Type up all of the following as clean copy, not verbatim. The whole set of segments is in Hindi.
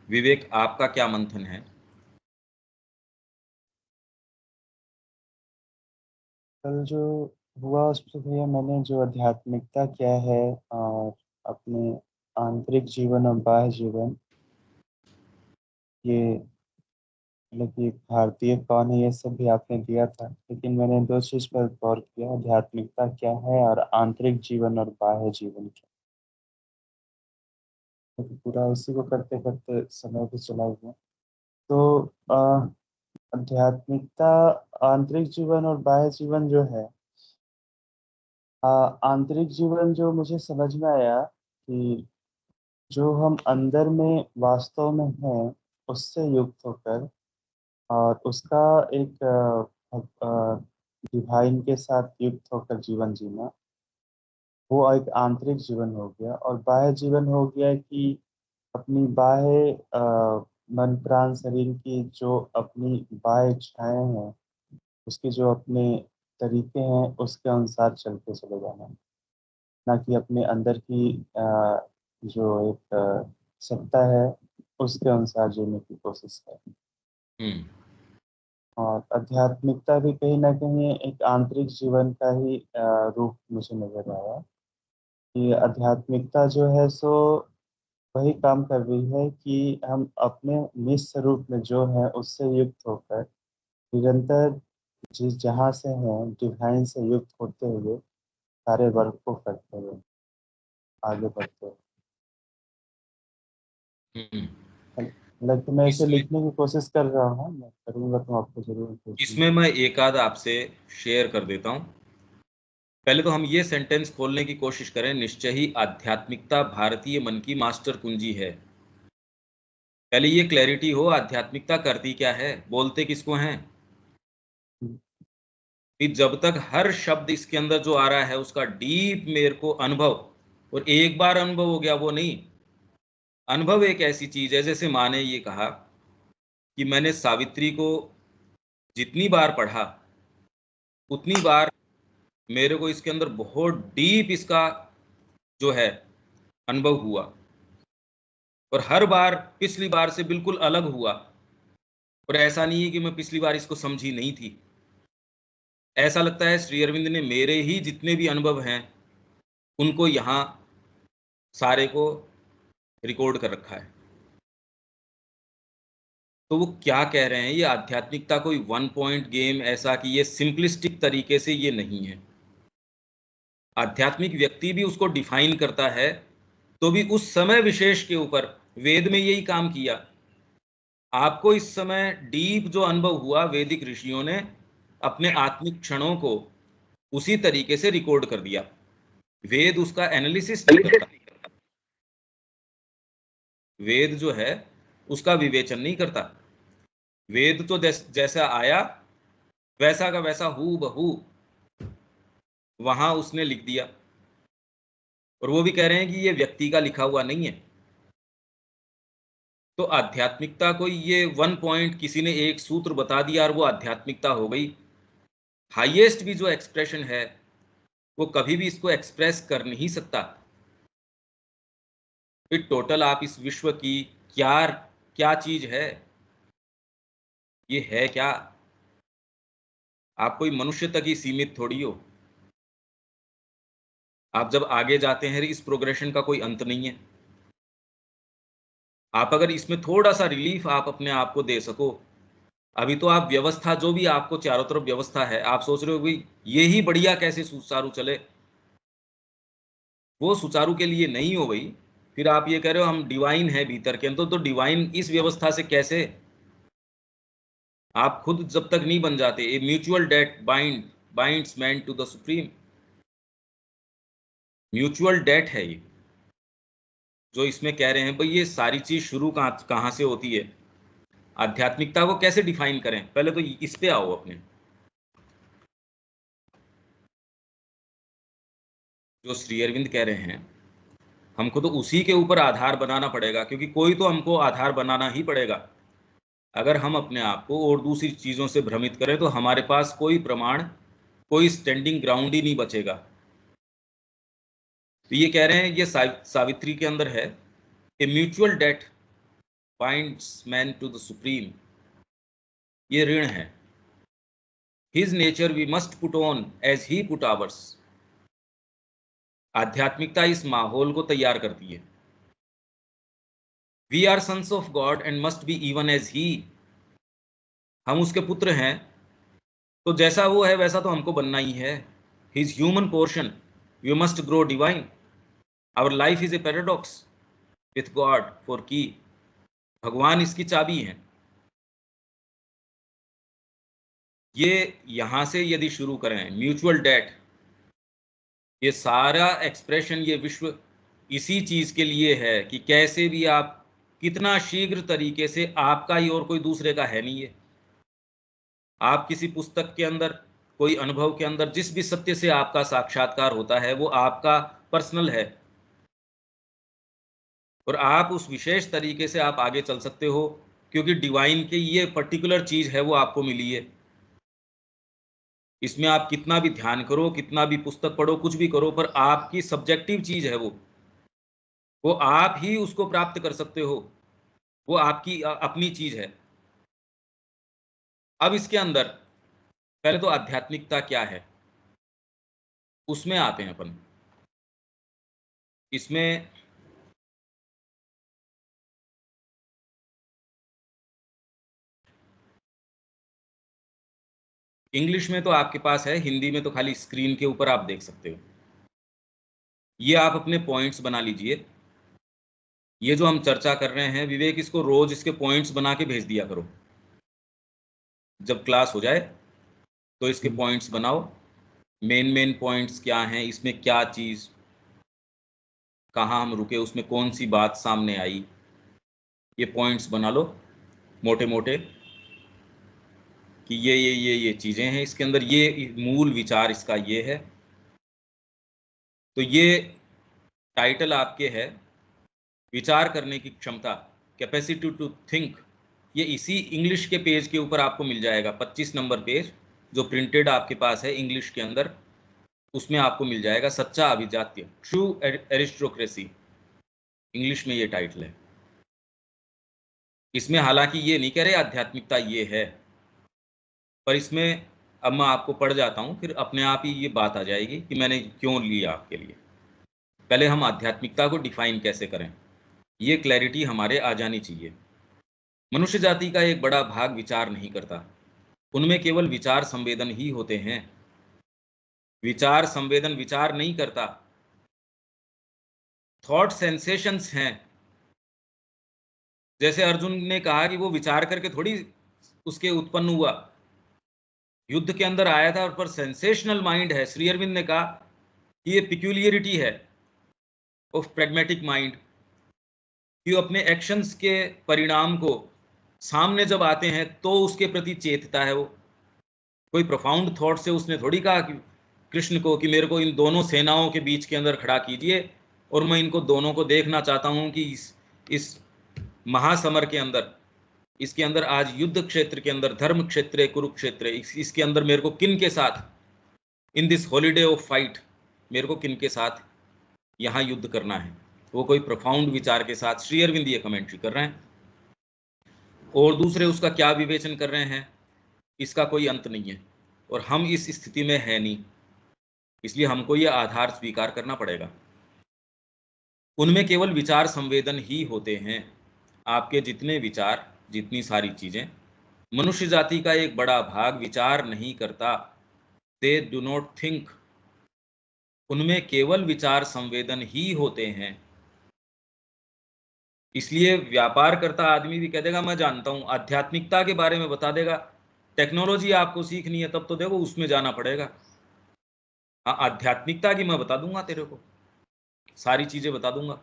विवेक, आपका क्या मंथन है? कल जो हुआ उस पर भैया मैंने जो आध्यात्मिकता क्या है और अपने आंतरिक जीवन और बाह्य जीवन, ये मतलब कि भारतीय कौन है, ये सब भी आपने दिया था, लेकिन मैंने दो चीज पर गौर किया, आध्यात्मिकता क्या है और आंतरिक जीवन और बाह्य जीवन क्या है। तो पूरा उसी को करते करते समय भी चला गया। तो आध्यात्मिकता, आंतरिक जीवन और बाह्य जीवन जो है, आंतरिक जीवन जो मुझे समझ में आया कि जो हम अंदर में वास्तव में हैं, उससे युक्त होकर और उसका एक डिवाइन के साथ युक्त होकर जीवन जीना, वो एक आंतरिक जीवन हो गया। और बाह्य जीवन हो गया कि अपनी बाह्य मन प्राण शरीर की जो अपनी बाह्य इच्छाएं हैं, उसके जो अपने तरीके हैं, उसके अनुसार चलते चले जाना, ना कि अपने अंदर की जो एक सत्ता है उसके अनुसार जीने की कोशिश करें। हम्म। और आध्यात्मिकता भी कहीं ना कहीं एक आंतरिक जीवन का ही रूप मुझे नजर आया कि आध्यात्मिकता जो है सो वही काम कर रही है कि हम अपने निज स्वरूप में जो है उससे युक्त होकर निरंतर जिस जहाँ से हैं डिवाइन से युक्त होते हुए सारे वर्क को करते हुए आगे बढ़ते हुए। हम्म। मतलब कि मैं इसे इसमें लिखने की कोशिश कर रहा हूँ, मैं करूँगा तो आपको जरूर भेजूंगा। इसमें मैं एक आध आपसे शेयर कर देता हूं। पहले तो हम ये सेंटेंस खोलने की कोशिश करें, निश्चय ही आध्यात्मिकता भारतीय मन की मास्टर कुंजी है। पहले ये क्लैरिटी हो, आध्यात्मिकता करती क्या है, बोलते किसको हैं। कि जब तक हर शब्द इसके अंदर जो आ रहा है उसका डीप मेरे को अनुभव, और एक बार अनुभव हो गया वो नहीं। अनुभव एक ऐसी चीज है, जैसे माँ ने ये कहा कि मैंने सावित्री को जितनी बार पढ़ा उतनी बार मेरे को इसके अंदर बहुत डीप इसका जो है अनुभव हुआ, और हर बार पिछली बार से बिल्कुल अलग हुआ। और ऐसा नहीं है कि मैं पिछली बार इसको समझी नहीं थी। ऐसा लगता है श्री अरविंद ने मेरे ही जितने भी अनुभव हैं उनको यहाँ सारे को रिकॉर्ड कर रखा है। तो वो क्या कह रहे हैं, ये आध्यात्मिकता कोई वन पॉइंट गेम ऐसा कि ये सिंपलिस्टिक तरीके से ये नहीं है। आध्यात्मिक व्यक्ति भी उसको डिफाइन करता है तो भी उस समय विशेष के ऊपर वेद में यही काम किया। आपको इस समय डीप जो अनुभव हुआ, वैदिक ऋषियों ने अपने आत्मिक क्षणों को उसी तरीके से रिकॉर्ड कर दिया। वेद उसका एनालिसिस नहीं करता, वेद जो है उसका विवेचन नहीं करता। वेद तो जैसा आया वैसा का वैसा हू बहू वहां उसने लिख दिया। और वो भी कह रहे हैं कि ये व्यक्ति का लिखा हुआ नहीं है। तो आध्यात्मिकता कोई ये वन पॉइंट किसी ने एक सूत्र बता दिया और वो आध्यात्मिकता हो गई। हाईएस्ट भी जो एक्सप्रेशन है वो कभी भी इसको एक्सप्रेस कर नहीं सकता। फिर टोटल आप इस विश्व की क्या क्या चीज है, ये है क्या। आप कोई मनुष्य तक ही सीमित थोड़ी हो। आप जब आगे जाते हैं इस प्रोग्रेशन का कोई अंत नहीं है। आप अगर इसमें थोड़ा सा रिलीफ आप अपने आप को दे सको, अभी तो आप व्यवस्था जो भी आपको चारों तरफ व्यवस्था है आप सोच रहे हो भाई ये ही बढ़िया कैसे सुचारू चले, वो सुचारू के लिए नहीं हो भाई। फिर आप ये कह रहे हो हम डिवाइन है भीतर के अंदर, तो डिवाइन इस व्यवस्था से कैसे। आप खुद जब तक नहीं बन जाते, a mutual debt binds man to the supreme. Mutual debt है ये जो इसमें कह रहे हैं भाई। ये सारी चीज शुरू कहाँ कहाँ से होती है, आध्यात्मिकता को कैसे डिफाइन करें, पहले तो इस पे आओ अपने। जो श्री अरविंद कह रहे हैं हमको तो उसी के ऊपर आधार बनाना पड़ेगा, क्योंकि कोई तो हमको आधार बनाना ही पड़ेगा। अगर हम अपने आप को और दूसरी चीजों से भ्रमित करें तो हमारे पास कोई प्रमाण, कोई स्टैंडिंग ग्राउंड ही नहीं बचेगा। तो ये कह रहे हैं ये सावित्री के अंदर है, a mutual debt. Binds man to the supreme, ये ऋण है। His nature we must put on as he put ours. आध्यात्मिकता इस माहौल को तैयार करती है। We are sons of God and must be even as he. हम उसके पुत्र हैं, तो जैसा वो है वैसा तो हमको बनना ही है। His human portion we must grow divine. Our life is a paradox with God for key. भगवान इसकी चाबी है। ये यहां से यदि शुरू करें, म्यूचुअल डेट, ये सारा एक्सप्रेशन, ये विश्व इसी चीज के लिए है कि कैसे भी आप कितना शीघ्र तरीके से, आपका ही और कोई दूसरे का है नहीं है। आप किसी पुस्तक के अंदर, कोई अनुभव के अंदर जिस भी सत्य से आपका साक्षात्कार होता है वो आपका पर्सनल है, और आप उस विशेष तरीके से आप आगे चल सकते हो क्योंकि डिवाइन की ये पर्टिकुलर चीज है, वो आपको मिली है। इसमें आप कितना भी ध्यान करो, कितना भी पुस्तक पढ़ो, कुछ भी करो, पर आपकी सब्जेक्टिव चीज है वो आप ही उसको प्राप्त कर सकते हो। वो आपकी अपनी चीज है। अब इसके अंदर पहले तो आध्यात्मिकता क्या है उसमें आते हैं अपन। इसमें इंग्लिश में तो आपके पास है, हिंदी में तो खाली स्क्रीन के ऊपर आप देख सकते हो। ये आप अपने पॉइंट्स बना लीजिए। ये जो हम चर्चा कर रहे हैं विवेक, इसको रोज इसके पॉइंट्स बना के भेज दिया करो। जब क्लास हो जाए तो इसके पॉइंट्स बनाओ। मेन पॉइंट्स क्या हैं, इसमें क्या चीज, कहाँ हम रुके, उसमें कौन सी बात सामने आई, ये पॉइंट्स बना लो मोटे मोटे कि ये चीजें हैं इसके अंदर, ये मूल विचार इसका ये है। तो ये टाइटल आपके है विचार करने की क्षमता, कैपेसिटी टू थिंक। ये इसी इंग्लिश के पेज के ऊपर आपको मिल जाएगा, 25 नंबर पेज जो प्रिंटेड आपके पास है इंग्लिश के अंदर, उसमें आपको मिल जाएगा सच्चा अभिजात्य, ट्रू एरिस्टोक्रेसी। इंग्लिश में ये टाइटल है। इसमें हालांकि ये नहीं कह रहे आध्यात्मिकता ये है, पर इसमें अब मैं आपको पढ़ जाता हूँ, फिर अपने आप ही ये बात आ जाएगी कि मैंने क्यों लिया आपके लिए। पहले हम आध्यात्मिकता को डिफाइन कैसे करें, ये क्लैरिटी हमारे आ जानी चाहिए। मनुष्य जाति का एक बड़ा भाग विचार नहीं करता, उनमें केवल विचार संवेदन ही होते हैं। विचार संवेदन विचार नहीं करता, थॉट सेंसेशंस हैं। जैसे अर्जुन ने कहा कि वो विचार करके थोड़ी उसके उत्पन्न हुआ, युद्ध के अंदर आया था, और पर सेंसेशनल माइंड है। श्री अरविंद ने कहा कि ये पिक्यूलियरिटी है ऑफ प्रैग्मेटिक माइंड, कि वो अपने एक्शंस के परिणाम को सामने जब आते हैं तो उसके प्रति चेतता है। वो कोई प्रोफाउंड थॉट से उसने थोड़ी कहा कि कृष्ण को कि मेरे को इन दोनों सेनाओं के बीच के अंदर खड़ा कीजिए और मैं इनको दोनों को देखना चाहता हूं कि इस महासमर के अंदर, इसके अंदर आज युद्ध क्षेत्र के अंदर, धर्म क्षेत्र कुरुक्षेत्र, इसके अंदर मेरे को किन के साथ, in this holiday of fight, मेरे को किन के साथ यहाँ युद्ध करना है। वो कोई प्रोफाउंड विचार के साथ श्री अरविंद ये कमेंट्री कर रहे हैं, और दूसरे उसका क्या विवेचन कर रहे हैं इसका कोई अंत नहीं है, और हम इस स्थिति में है नहीं, इसलिए हमको ये आधार स्वीकार करना पड़ेगा। उनमें केवल विचार संवेदन ही होते हैं। आपके जितने विचार, जितनी सारी चीजें, मनुष्य जाति का एक बड़ा भाग विचार नहीं करता, दे डू नॉट थिंक। उनमें केवल विचार संवेदन ही होते हैं। इसलिए व्यापार करता आदमी भी कह देगा मैं जानता हूं, आध्यात्मिकता के बारे में बता देगा, टेक्नोलॉजी आपको सीखनी है तब तो देखो उसमें जाना पड़ेगा। हाँ, आध्यात्मिकता की मैं बता दूंगा तेरे को, सारी चीजें बता दूंगा।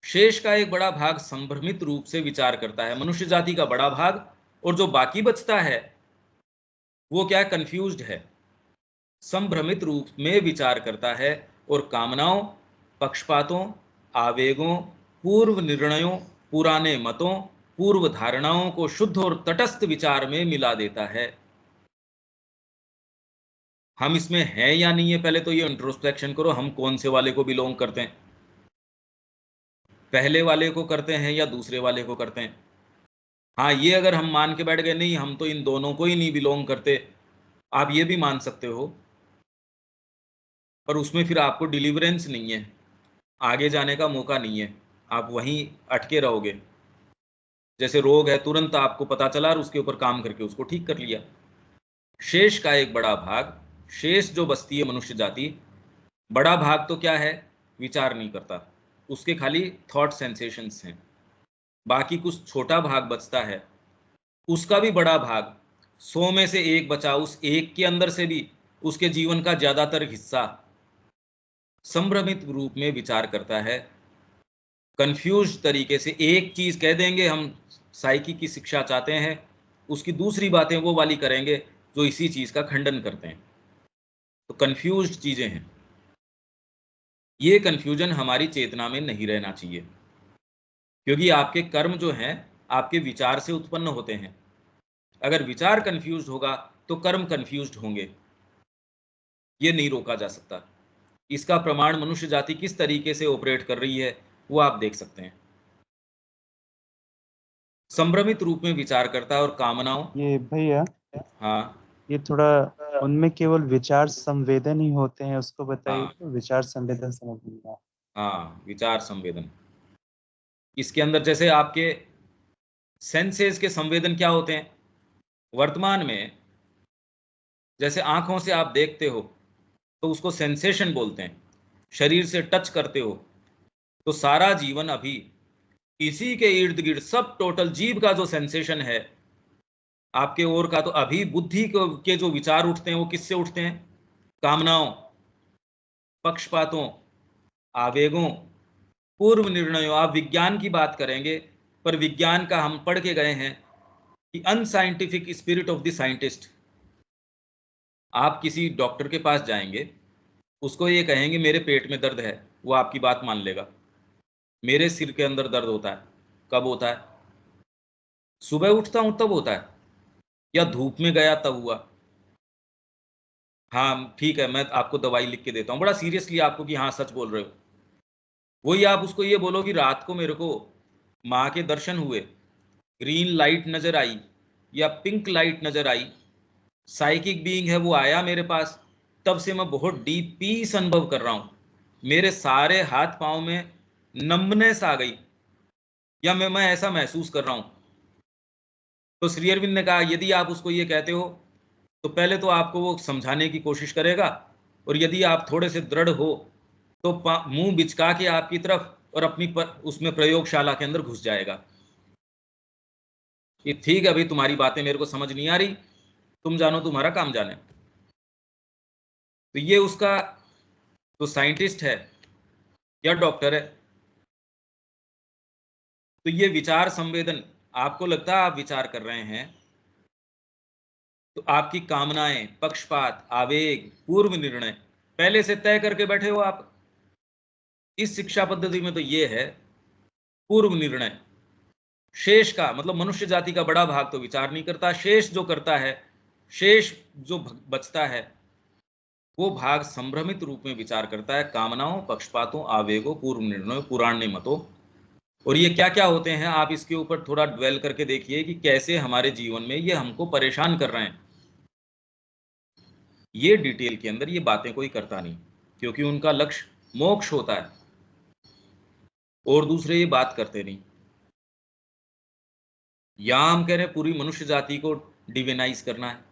शेष का एक बड़ा भाग संभ्रमित रूप से विचार करता है, मनुष्य जाति का बड़ा भाग, और जो बाकी बचता है वो क्या, कंफ्यूज्ड है, संभ्रमित रूप में विचार करता है, और कामनाओं, पक्षपातों, आवेगों, पूर्व निर्णयों, पुराने मतों, पूर्व धारणाओं को शुद्ध और तटस्थ विचार में मिला देता है। हम इसमें हैं या नहीं है, पहले तो ये इंट्रोस्पेक्शन करो, हम कौन से वाले को बिलोंग करते हैं। पहले वाले को करते हैं या दूसरे वाले को करते हैं। हाँ, ये अगर हम मान के बैठ गए नहीं हम तो इन दोनों को ही नहीं बिलोंग करते, आप ये भी मान सकते हो, पर उसमें फिर आपको डिलीवरेंस नहीं है, आगे जाने का मौका नहीं है, आप वहीं अटके रहोगे। जैसे रोग है, तुरंत आपको पता चला और उसके ऊपर काम करके उसको ठीक कर लिया। शेष का एक बड़ा भाग, शेष जो बसती है मनुष्य जाति, बड़ा भाग तो क्या है, विचार नहीं करता, उसके खाली थॉट सेंसेशंस हैं। बाकी कुछ छोटा भाग बचता है, उसका भी बड़ा भाग, 100 में से एक बचा, उस एक के अंदर से भी उसके जीवन का ज्यादातर हिस्सा संभ्रमित रूप में विचार करता है। कंफ्यूज तरीके से एक चीज कह देंगे, हम साइकी की शिक्षा चाहते हैं, उसकी दूसरी बातें वो वाली करेंगे जो इसी चीज का खंडन करते हैं। तो कंफ्यूज्ड चीजें हैं। ये कंफ्यूजन हमारी चेतना में नहीं रहना चाहिए, क्योंकि आपके कर्म जो हैं आपके विचार से उत्पन्न होते हैं। अगर विचार कंफ्यूज्ड होगा तो कर्म कंफ्यूज्ड होंगे, ये नहीं रोका जा सकता। इसका प्रमाण मनुष्य जाति किस तरीके से ऑपरेट कर रही है वो आप देख सकते हैं। संभ्रमित रूप में विचार करता है और कामनाओं, ये भैया, हाँ ये थोड़ा उनमें केवल विचार संवेदन ही होते हैं, उसको बताइए हाँ तो विचार संवेदन समझ नहीं आया। हाँ, विचार संवेदन, इसके अंदर जैसे आपके सेंसेस के संवेदन क्या होते हैं वर्तमान में, जैसे आंखों से आप देखते हो तो उसको सेंसेशन बोलते हैं, शरीर से टच करते हो तो सारा जीवन अभी इसी के इर्द गिर्द सब टोटल जीव का जो सेंसेशन है आपके ओर का, तो अभी बुद्धि के जो विचार उठते हैं वो किससे उठते हैं, कामनाओं, पक्षपातों, आवेगों, पूर्व निर्णयों। आप विज्ञान की बात करेंगे, पर विज्ञान का हम पढ़ के गए हैं कि unscientific spirit of the scientist. आप किसी डॉक्टर के पास जाएंगे, उसको ये कहेंगे मेरे पेट में दर्द है, वो आपकी बात मान लेगा। मेरे सिर के अंदर दर्द होता है, कब होता है, सुबह उठता हूं तब होता है, या धूप में गया तब हुआ। हाँ ठीक है, मैं आपको दवाई लिख के देता हूँ, बड़ा सीरियसली आपको कि हाँ सच बोल रहे हो। वही आप उसको ये बोलो कि रात को मेरे को माँ के दर्शन हुए, ग्रीन लाइट नजर आई या पिंक लाइट नजर आई, साइकिक बीइंग है वो आया मेरे पास, तब से मैं बहुत डीप पीस अनुभव कर रहा हूँ, मेरे सारे हाथ पांव में नम्बनेस आ गई, या मैं ऐसा महसूस कर रहा हूँ। तो श्री अरविंद ने कहा यदि आप उसको ये कहते हो तो पहले तो आपको वो समझाने की कोशिश करेगा, और यदि आप थोड़े से दृढ़ हो तो मुंह बिचका के आपकी तरफ और अपनी उसमें प्रयोगशाला के अंदर घुस जाएगा कि ठीक है भाई, तुम्हारी बातें मेरे को समझ नहीं आ रही, तुम जानो तुम्हारा काम जाने। तो ये उसका तो साइंटिस्ट है या डॉक्टर है। तो ये विचार संवेदन, आपको लगता है आप विचार कर रहे हैं, तो आपकी कामनाएं, पक्षपात, आवेग, पूर्व निर्णय पहले से तय करके बैठे हो आप। इस शिक्षा पद्धति में तो ये है पूर्व निर्णय। शेष का मतलब मनुष्य जाति का बड़ा भाग तो विचार नहीं करता, शेष जो करता है, शेष जो बचता है वो भाग संभ्रमित रूप में विचार करता है, कामनाओं, पक्षपातों, आवेगों, पूर्व निर्णयों, पुराने मतों। और ये क्या क्या होते हैं आप इसके ऊपर थोड़ा ड्वेल करके देखिए कि कैसे हमारे जीवन में ये हमको परेशान कर रहे हैं। ये डिटेल के अंदर ये बातें कोई करता नहीं, क्योंकि उनका लक्ष्य मोक्ष होता है और दूसरे ये बात करते नहीं। यहां हम कह रहे हैं पूरी मनुष्य जाति को डिविनाइज करना है,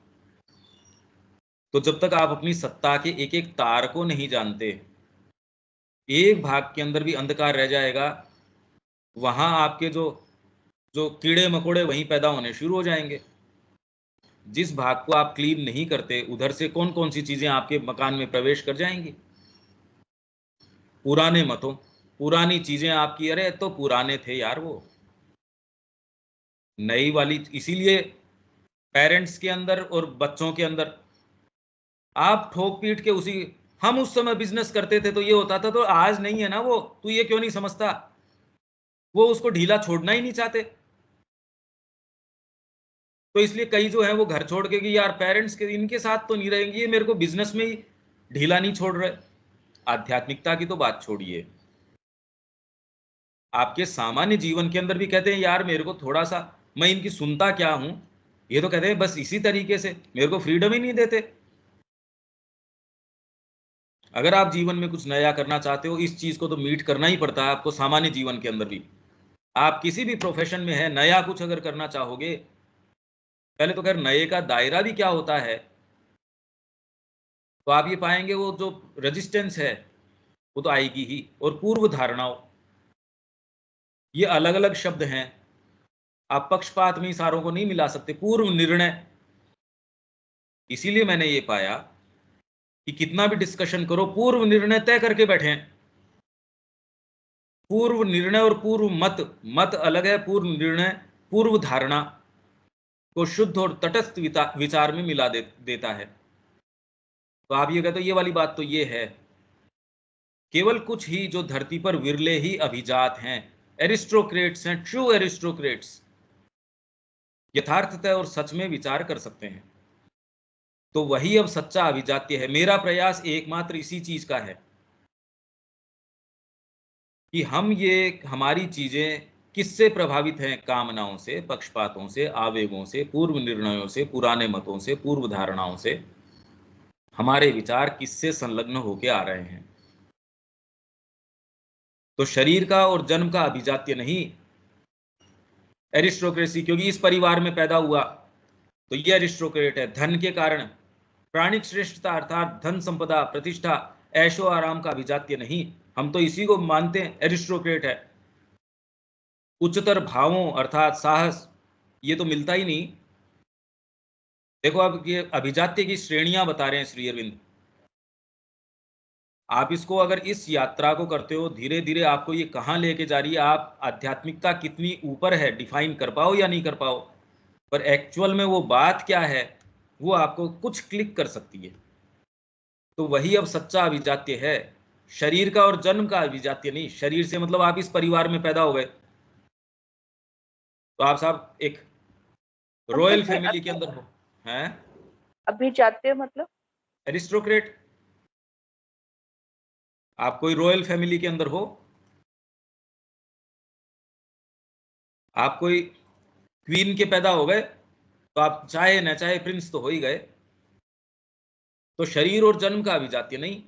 तो जब तक आप अपनी सत्ता के एक एक तार को नहीं जानते, एक भाग के अंदर भी अंधकार रह जाएगा, वहां आपके जो जो कीड़े मकोड़े वहीं पैदा होने शुरू हो जाएंगे। जिस भाग को आप क्लीन नहीं करते उधर से कौन कौन सी चीजें आपके मकान में प्रवेश कर जाएंगी, पुराने मतों, पुरानी चीजें आपकी, अरे तो पुराने थे यार वो, नई वाली। इसीलिए पेरेंट्स के अंदर और बच्चों के अंदर आप ठोक पीट के उसी, हम उस समय बिजनेस करते थे तो ये होता था, तो आज नहीं है ना वो, तू ये क्यों नहीं समझता, वो उसको ढीला छोड़ना ही नहीं चाहते। तो इसलिए कई जो है वो घर छोड़ के कि यार पेरेंट्स के इनके साथ तो नहीं रहेंगे, ये मेरे को बिजनेस में ही ढीला नहीं छोड़ रहे। आध्यात्मिकता की तो बात छोड़िए, आपके सामान्य जीवन के अंदर भी कहते हैं यार मेरे को थोड़ा सा, मैं इनकी सुनता क्या हूं, ये तो कहते हैं बस इसी तरीके से मेरे को फ्रीडम ही नहीं देते। अगर आप जीवन में कुछ नया करना चाहते हो, इस चीज को तो मीट करना ही पड़ता है आपको सामान्य जीवन के अंदर भी। आप किसी भी प्रोफेशन में है, नया कुछ अगर करना चाहोगे, पहले तो खैर नए का दायरा भी क्या होता है, तो आप ये पाएंगे वो जो रेजिस्टेंस है वो तो आएगी ही। और पूर्व धारणाओं, ये अलग अलग शब्द हैं, आप पक्षपात में सारों को नहीं मिला सकते। पूर्व निर्णय, इसीलिए मैंने ये पाया कि कितना भी डिस्कशन करो, पूर्व निर्णय तय करके बैठे। पूर्व निर्णय और पूर्व मत, मत अलग है, पूर्व निर्णय पूर्व धारणा को शुद्ध और तटस्थ विचार में मिला देता है। तो आप ये कहते हो ये वाली बात तो ये है, केवल कुछ ही जो धरती पर विरले ही अभिजात हैं, एरिस्टोक्रेट्स हैं, ट्रू एरिस्टोक्रेट्स, यथार्थतः और सच में विचार कर सकते हैं। तो वही अब सच्चा अभिजात्य है। मेरा प्रयास एकमात्र इसी चीज का है कि हम ये, हमारी चीजें किससे प्रभावित हैं, कामनाओं से, पक्षपातों से, आवेगों से, पूर्व निर्णयों से, पुराने मतों से, पूर्व धारणाओं से, हमारे विचार किससे संलग्न होकर आ रहे हैं। तो शरीर का और जन्म का अभिजात्य नहीं, एरिस्टोक्रेसी, क्योंकि इस परिवार में पैदा हुआ तो ये एरिस्टोक्रेट है। धन के कारण प्राणिक श्रेष्ठता अर्थात धन संपदा, प्रतिष्ठा, ऐशो आराम का अभिजात्य नहीं, हम तो इसी को मानते हैं एरिस्टोक्रेट है। उच्चतर भावों अर्थात साहस, ये तो मिलता ही नहीं। देखो अब ये अभिजात्य की श्रेणियां बता रहे हैं श्री अरविंद, आप इसको अगर इस यात्रा को करते हो, धीरे धीरे आपको ये कहाँ लेके जा रही है, आप आध्यात्मिकता कितनी ऊपर है डिफाइन कर पाओ या नहीं कर पाओ, पर एक्चुअल में वो बात क्या है वो आपको कुछ क्लिक कर सकती है। तो वही अब सच्चा अभिजात्य है, शरीर का और जन्म का अभिजात्य नहीं। शरीर से मतलब आप इस परिवार में पैदा हो गए, तो आप साहब एक रॉयल फैमिली के अंदर हो, हैं अभिजात्य मतलब एरिस्टोक्रेट, आप कोई रॉयल फैमिली के अंदर हो, आप कोई क्वीन के पैदा हो गए, तो आप चाहे न चाहे प्रिंस तो हो ही गए। तो शरीर और जन्म का अभिजात्य नहीं।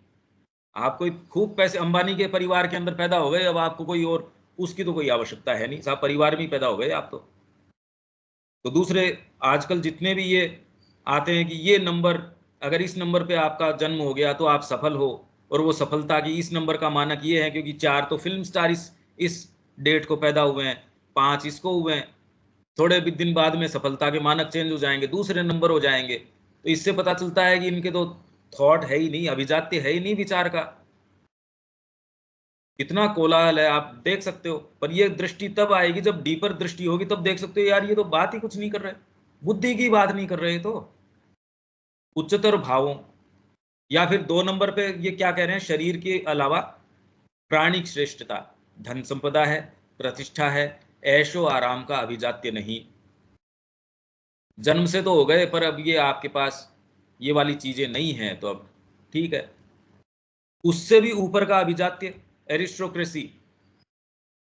आप कोई खूब पैसे अंबानी के परिवार के अंदर पैदा हो गए, अब आपको कोई और उसकी तो कोई आवश्यकता है नहीं, साहब परिवार में ही पैदा हो गए आप तो दूसरे आजकल जितने भी ये आते हैं कि ये नंबर, अगर इस नंबर पे आपका जन्म हो गया तो आप सफल हो, और वो सफलता की इस नंबर का मानक ये है क्योंकि 4 तो फिल्म स्टार इस डेट को पैदा हुए हैं, 5 इसको हुए हैं, थोड़े भी दिन बाद में सफलता के मानक चेंज हो जाएंगे, दूसरे नंबर हो जाएंगे। तो इससे पता चलता है कि इनके तो थॉट है ही नहीं, अभिजात्य है ही नहीं विचार का। कितना कोलाहल है आप देख सकते हो। पर ये दृष्टि तब आएगी जब डीपर दृष्टि होगी, तब देख सकते हो यार ये तो बात ही कुछ नहीं कर रहे, बुद्धि की बात नहीं कर रहे। तो उच्चतर भावों, या फिर 2 नंबर पे ये क्या कह रहे हैं, शरीर के अलावा प्राणिक श्रेष्ठता, धन संपदा है, प्रतिष्ठा है, ऐशो आराम का अभिजात्य नहीं। जन्म से तो हो गए, पर अब ये आपके पास ये वाली चीजें नहीं है, तो अब ठीक है। उससे भी ऊपर का अभिजात्य एरिस्टोक्रेसी,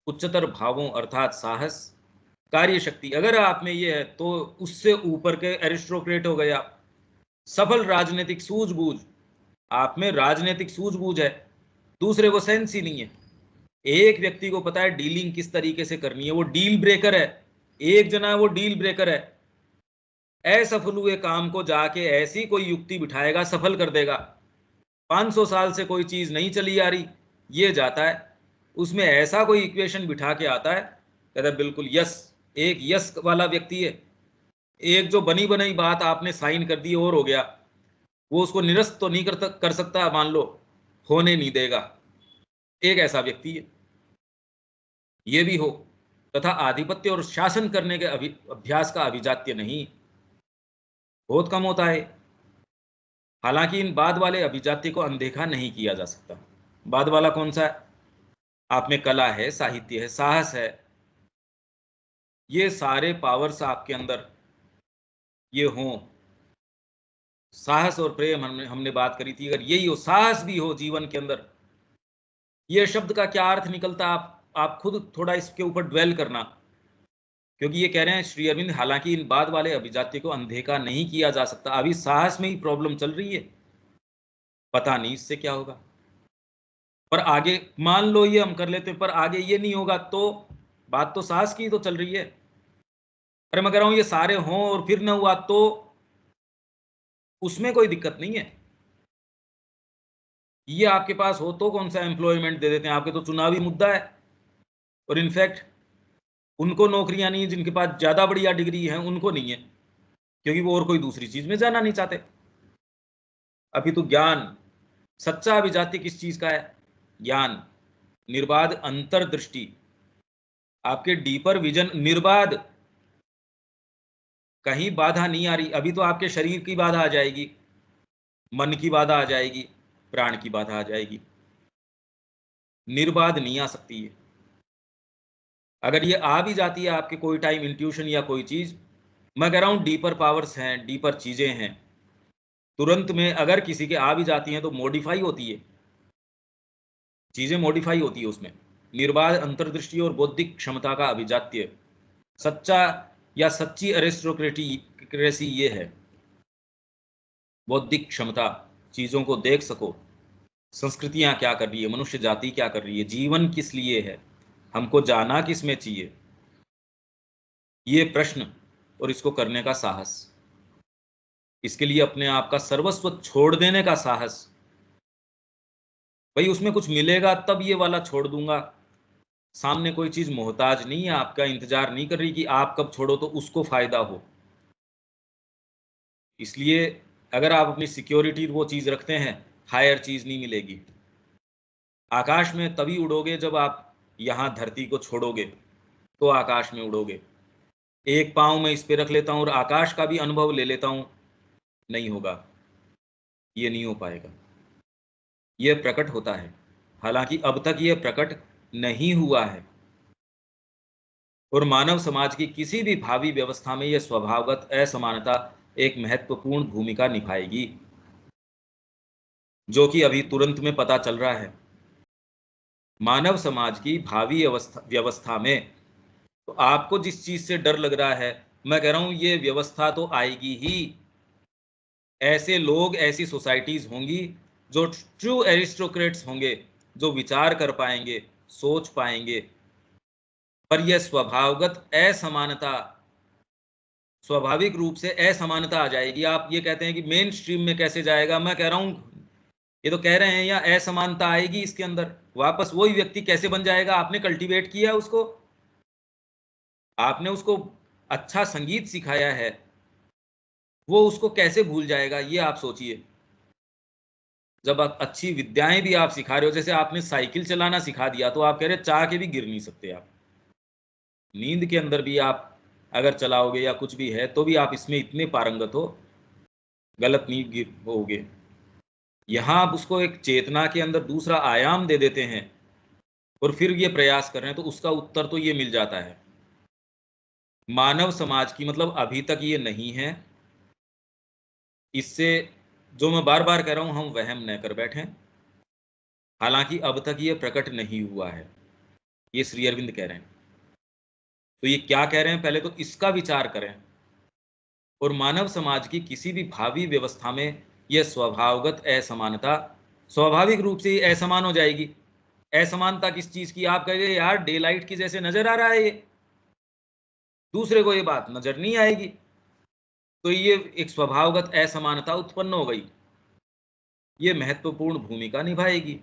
उच्चतर भावों अर्थात साहस, कार्य शक्ति, अगर आप में ये है तो उससे ऊपर के एरिस्टोक्रेट हो गए आप। सफल राजनीतिक सूझबूझ, आप में राजनीतिक सूझबूझ है, दूसरे को सेंस ही नहीं है। एक व्यक्ति को पता है डीलिंग किस तरीके से करनी है, वो डील ब्रेकर है, एक जना है वो डील ब्रेकर है। असफल हुए काम को जाके ऐसी कोई युक्ति बिठाएगा, सफल कर देगा। 500 साल से कोई चीज नहीं चली आ रही, ये जाता है उसमें ऐसा कोई इक्वेशन बिठा के आता है, कहता है बिल्कुल यस, एक यस वाला व्यक्ति है। एक जो बनी बनाई बात आपने साइन कर दी और हो गया, वो उसको निरस्त तो नहीं कर सकता, मान लो होने नहीं देगा, एक ऐसा व्यक्ति है। ये भी हो, तथा आधिपत्य और शासन करने के अभ्यास का अभिजात्य नहीं, बहुत कम होता है। हालांकि इन बाद वाले अभिजात्य को अनदेखा नहीं किया जा सकता। बाद वाला कौन सा है, आप में कला है, साहित्य है, साहस है, ये सारे पावर्स आपके अंदर ये हों। साहस और प्रेम हमने बात करी थी, अगर यही हो, साहस भी हो जीवन के अंदर, ये शब्द का क्या अर्थ निकलता आप आप खुद थोड़ा इसके ऊपर ड्वेल करना, क्योंकि ये कह रहे हैं श्री अरविंद, हालांकि इन बाद वाले अभिजात्य को अनदेखा नहीं किया जा सकता, अभी साहस में ही प्रॉब्लम चल रही है, पता नहीं इससे क्या होगा, पर आगे मान लो ये हम कर लेते हैं, पर आगे ये नहीं होगा तो बात तो साहस की तो चल रही है। अरे मैं कह रहा हूं ये सारे हों और फिर ना हुआ तो उसमें कोई दिक्कत नहीं है, ये आपके पास हो तो कौन सा एम्प्लॉयमेंट दे देते हैं, आपके तो चुनावी मुद्दा है। और इनफैक्ट उनको नौकरियां नहीं, जिनके पास ज्यादा बढ़िया डिग्री है उनको नहीं है, क्योंकि वो और कोई दूसरी चीज में जाना नहीं चाहते। अभी तो ज्ञान, सच्चा अभिजात्य किस चीज का है? ज्ञान, निर्बाध अंतर्दृष्टि, आपके डीपर विजन, निर्बाध, कहीं बाधा नहीं आ रही। अभी तो आपके शरीर की बाधा आ जाएगी, मन की बाधा आ जाएगी, प्राण की बाधा आ जाएगी, निर्बाध नहीं आ सकती है। अगर ये आ भी जाती है आपके कोई टाइम, इंट्यूशन या कोई चीज, मैं कह रहा हूं डीपर पावर्स हैं, डीपर चीजें हैं, तुरंत में अगर किसी के आ भी जाती हैं तो मॉडिफाई होती है, चीजें मॉडिफाई होती है उसमें। निर्बाध अंतर्दृष्टि और बौद्धिक क्षमता का अभिजात्य, सच्चा या सच्ची अरिस्टोक्रेसी ये है, बौद्धिक क्षमता, चीजों को देख सको, संस्कृतियां क्या कर रही है, मनुष्य जाति क्या कर रही है, जीवन किस लिए है, हमको जाना किस में चाहिए, ये प्रश्न और इसको करने का साहस, इसके लिए अपने आप का सर्वस्व छोड़ देने का साहस। भाई उसमें कुछ मिलेगा तब ये वाला छोड़ दूंगा, सामने कोई चीज मोहताज नहीं है, आपका इंतजार नहीं कर रही कि आप कब छोड़ो तो उसको फायदा हो। इसलिए अगर आप अपनी सिक्योरिटी वो चीज रखते हैं, हायर चीज नहीं मिलेगी। आकाश में तभी उड़ोगे जब आप यहां धरती को छोड़ोगे, तो आकाश में उड़ोगे। एक पांव मैं इस पे रख लेता हूं और आकाश का भी अनुभव ले लेता हूं, नहीं होगा, ये नहीं हो पाएगा। यह प्रकट होता है, हालांकि अब तक यह प्रकट नहीं हुआ है, और मानव समाज की किसी भी भावी व्यवस्था में यह स्वभावगत असमानता एक महत्वपूर्ण भूमिका निभाएगी, जो कि अभी तुरंत में पता चल रहा है। मानव समाज की भावी व्यवस्था में तो आपको जिस चीज से डर लग रहा है, मैं कह रहा हूं ये व्यवस्था तो आएगी ही। ऐसे लोग, ऐसी सोसाइटीज होंगी जो ट्रू एरिस्टोक्रेट्स होंगे, जो विचार कर पाएंगे, सोच पाएंगे, पर यह स्वभावगत असमानता, स्वाभाविक रूप से असमानता आ जाएगी। आप ये कहते हैं कि मेन स्ट्रीम में कैसे जाएगा, मैं कह रहा हूं ये तो कह रहे हैं या असमानता आएगी इसके अंदर, वापस वही व्यक्ति कैसे बन जाएगा? आपने कल्टीवेट किया उसको, आपने उसको अच्छा संगीत सिखाया है, वो उसको कैसे भूल जाएगा? ये आप सोचिए। जब आप अच्छी विद्याएं भी आप सिखा रहे हो, जैसे आपने साइकिल चलाना सिखा दिया, तो आप कह रहे चाह के भी गिर नहीं सकते आप, नींद के अंदर भी आप अगर चलाओगे या कुछ भी है तो भी आप इसमें इतने पारंगत हो, गलत नहीं गिर होगे। यहां आप उसको एक चेतना के अंदर दूसरा आयाम दे देते हैं और फिर ये प्रयास कर रहे हैं, तो उसका उत्तर तो ये मिल जाता है। मानव समाज की मतलब अभी तक ये नहीं है, इससे जो मैं बार बार कह रहा हूं, हम वहम न कर बैठें। हालांकि अब तक ये प्रकट नहीं हुआ है, ये श्री अरविंद कह रहे हैं। तो ये क्या कह रहे हैं, पहले तो इसका विचार करें। और मानव समाज की किसी भी भावी व्यवस्था में यह स्वभावगत असमानता स्वाभाविक रूप से ही असमान हो जाएगी। असमानता किस चीज की? आप कहेंगे यार डे लाइट की जैसे नजर आ रहा है, ये दूसरे को ये बात नजर नहीं आएगी, तो ये एक स्वभावगत असमानता उत्पन्न हो गई। ये महत्वपूर्ण भूमिका निभाएगी,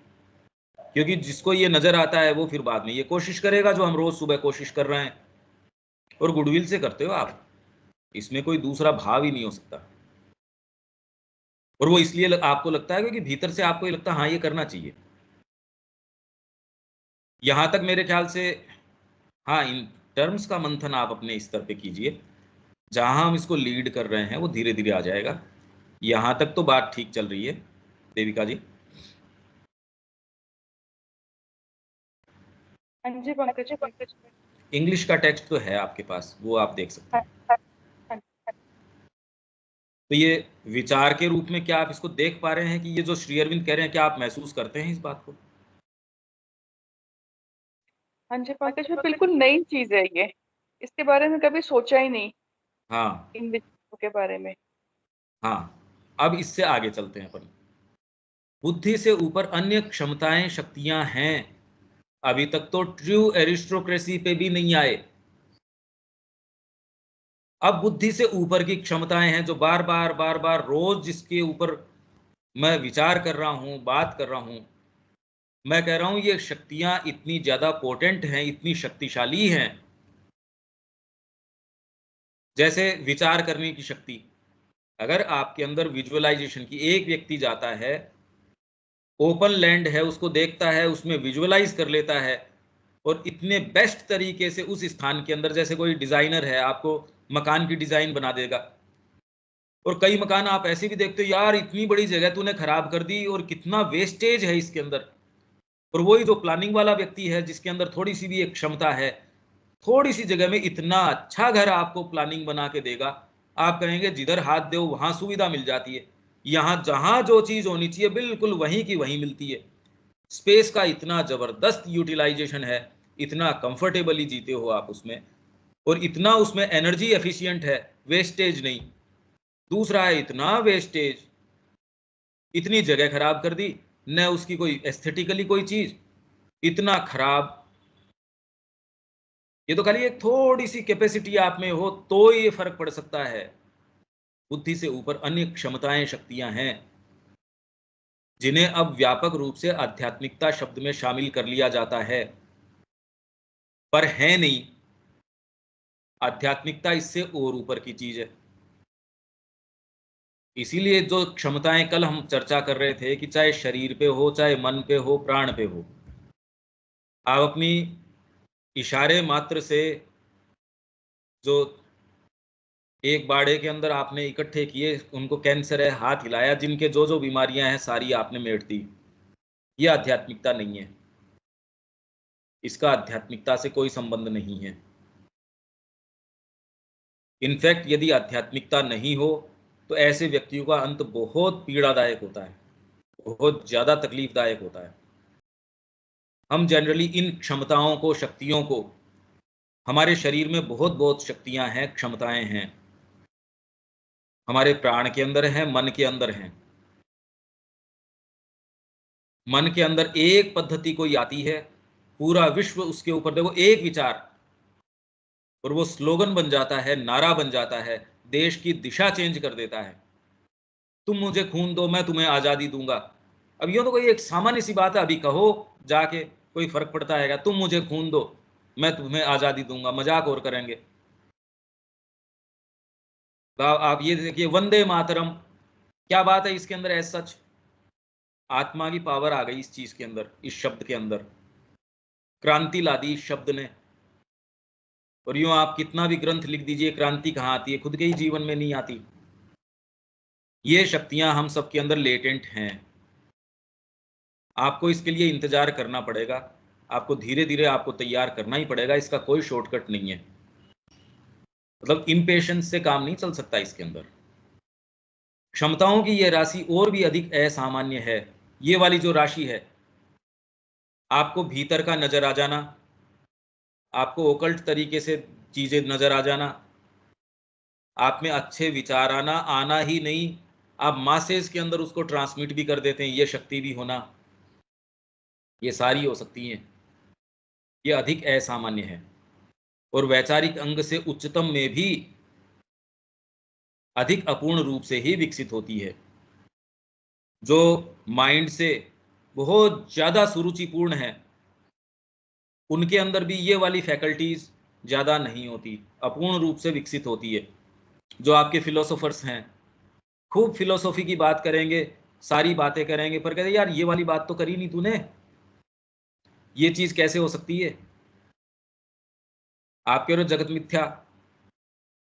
क्योंकि जिसको ये नजर आता है वो फिर बाद में ये कोशिश करेगा जो हम रोज सुबह कोशिश कर रहे हैं, और गुडविल से करते हो आप, इसमें कोई दूसरा भाव ही नहीं हो सकता। और वो इसलिए आपको लगता है क्योंकि भीतर से आपको ये लगता है हाँ ये करना चाहिए। यहां तक मेरे ख्याल से, हाँ, इन टर्म्स का मंथन आप अपने स्तर पे कीजिए, जहां हम इसको लीड कर रहे हैं वो धीरे धीरे आ जाएगा। यहां तक तो बात ठीक चल रही है देविका जी। हाँ जी पंकज भाई। इंग्लिश का टेक्स्ट तो है आपके पास, वो आप देख सकते हाँ, हैं। हाँ, हाँ। तो ये विचार के रूप में क्या आप इसको देख पा रहे हैं कि ये जो श्री अरविंद कह रहे हैं, क्या आप महसूस करते हैं इस बात को? हाँ जी पंकज जी, बिल्कुल नई चीज है ये। इसके बारे में कभी सोचा ही नहीं, हाँ इन विचारों के बारे में। हाँ, अब इससे आगे चलते हैं अपन। बुद्धि से ऊपर अन्य क्षमताएं, शक्तियां हैं। अभी तक तो ट्रू एरिस्टोक्रेसी पे भी नहीं आए। अब बुद्धि से ऊपर की क्षमताएं हैं, जो बार बार रोज जिसके ऊपर मैं विचार कर रहा हूं, बात कर रहा हूं। मैं कह रहा हूं ये शक्तियां इतनी ज्यादा पोटेंट हैं, इतनी शक्तिशाली हैं। जैसे विचार करने की शक्ति। अगर आपके अंदर विजुअलाइजेशन की, एक व्यक्ति जाता है, ओपन लैंड है, उसको देखता है, उसमें विजुअलाइज कर लेता है, और इतने बेस्ट तरीके से उस स्थान के अंदर, जैसे कोई डिजाइनर है, आपको मकान की डिजाइन बना देगा। और कई मकान आप ऐसे भी देखते हो, यार इतनी बड़ी जगह तूने खराब कर दी और कितना वेस्टेज है इसके अंदर। और वही जो प्लानिंग वाला व्यक्ति है, जिसके अंदर थोड़ी सी भी एक क्षमता है, थोड़ी सी जगह में इतना अच्छा घर आपको प्लानिंग बना के देगा। आप कहेंगे जिधर हाथ दो वहां सुविधा मिल जाती है। यहां जहां जो चीज होनी चाहिए बिल्कुल वहीं की वहीं मिलती है। स्पेस का इतना जबरदस्त यूटिलाइजेशन है, इतना कंफर्टेबली जीते हो आप उसमें, और इतना उसमें एनर्जी एफिशिएंट है, वेस्टेज नहीं। दूसरा है इतना वेस्टेज, इतनी जगह खराब कर दी, न उसकी कोई एस्थेटिकली कोई चीज, इतना खराब। ये तो खाली एक थोड़ी सी कैपेसिटी आप में हो तो ये फर्क पड़ सकता है। बुद्धि से ऊपर अन्य क्षमताएं, शक्तियां हैं, जिन्हें अब व्यापक रूप से आध्यात्मिकता शब्द में शामिल कर लिया जाता है, पर है नहीं। आध्यात्मिकता इससे और ऊपर की चीज है। इसीलिए जो क्षमताएं कल हम चर्चा कर रहे थे, कि चाहे शरीर पे हो, चाहे मन पे हो, प्राण पे हो, आप अपनी इशारे मात्र से, जो एक बाड़े के अंदर आपने इकट्ठे किए, उनको कैंसर है, हाथ हिलाया, जिनके जो जो बीमारियां हैं सारी आपने मेट दी। ये आध्यात्मिकता नहीं है। इसका आध्यात्मिकता से कोई संबंध नहीं है। इनफैक्ट यदि आध्यात्मिकता नहीं हो तो ऐसे व्यक्तियों का अंत बहुत पीड़ादायक होता है, बहुत ज्यादा तकलीफदायक होता है। हम जनरली इन क्षमताओं को, शक्तियों को, हमारे शरीर में बहुत बहुत शक्तियां हैं, क्षमताएं हैं, हमारे प्राण के अंदर हैं, मन के अंदर हैं। मन के अंदर एक पद्धति कोई आती है, पूरा विश्व उसके ऊपर, देखो एक विचार, और वो स्लोगन बन जाता है, नारा बन जाता है, देश की दिशा चेंज कर देता है। तुम मुझे खून दो, मैं तुम्हें आजादी दूंगा। अब ये तो कोई एक सामान्य सी बात है, अभी कहो जाके, कोई फर्क पड़ता है क्या? तुम मुझे खून दो, मैं तुम्हें आजादी दूंगा, मजाक और करेंगे। आप ये देखिए, वंदे मातरम, क्या बात है इसके अंदर? ऐसा सच आत्मा की पावर आ गई इस चीज के अंदर, इस शब्द के अंदर क्रांति ला दी इस शब्द ने। और यूं आप कितना भी ग्रंथ लिख दीजिए, क्रांति कहाँ आती है? खुद के ही जीवन में नहीं आती। ये शक्तियां हम सबके अंदर लेटेंट हैं। आपको इसके लिए इंतजार करना पड़ेगा, आपको धीरे धीरे आपको तैयार करना ही पड़ेगा। इसका कोई शॉर्टकट नहीं है। मतलब इम्पेशंस से काम नहीं चल सकता इसके अंदर। क्षमताओं की यह राशि और भी अधिक असामान्य है। ये वाली जो राशि है, आपको भीतर का नजर आ जाना, आपको ओकल्ट तरीके से चीजें नजर आ जाना, आप में अच्छे विचार आना, आना ही नहीं, आप मासेस के अंदर उसको ट्रांसमिट भी कर देते हैं, ये शक्ति भी होना, ये सारी हो सकती हैं। ये अधिक असामान्य है। और वैचारिक अंग से उच्चतम में भी अधिक अपूर्ण रूप से ही विकसित होती है। जो माइंड से बहुत ज्यादा सुरुचिपूर्ण है, उनके अंदर भी ये वाली फैकल्टीज ज्यादा नहीं होती, अपूर्ण रूप से विकसित होती है। जो आपके फिलोसोफर्स हैं, खूब फिलोसॉफी की बात करेंगे, सारी बातें करेंगे, पर कहते यार ये वाली बात तो करी नहीं तूने, ये चीज कैसे हो सकती है? आप कह रहे हो जगत मिथ्या,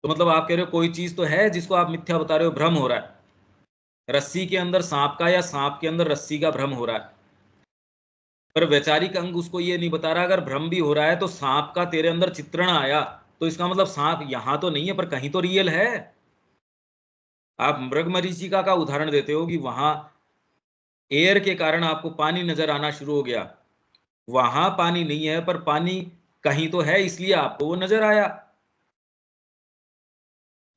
तो मतलब आप कह रहे हो कोई चीज तो है जिसको आप मिथ्या बता रहे हो, भ्रम हो रहा है। रस्सी के अंदर सांप का, या सांप के अंदर रस्सी का भ्रम हो रहा है। पर वैचारिक अंग उसको ये नहीं बता रहा, अगर भ्रम भी हो रहा है तो सांप का तेरे अंदर चित्रण आया, तो इसका मतलब सांप यहां तो नहीं है, पर कहीं तो रियल है। आप मृग मरीचिका का उदाहरण देते हो कि वहां एयर के कारण आपको पानी नजर आना शुरू हो गया, वहां पानी नहीं है, पर पानी कहीं तो है, इसलिए आपको वो नजर आया।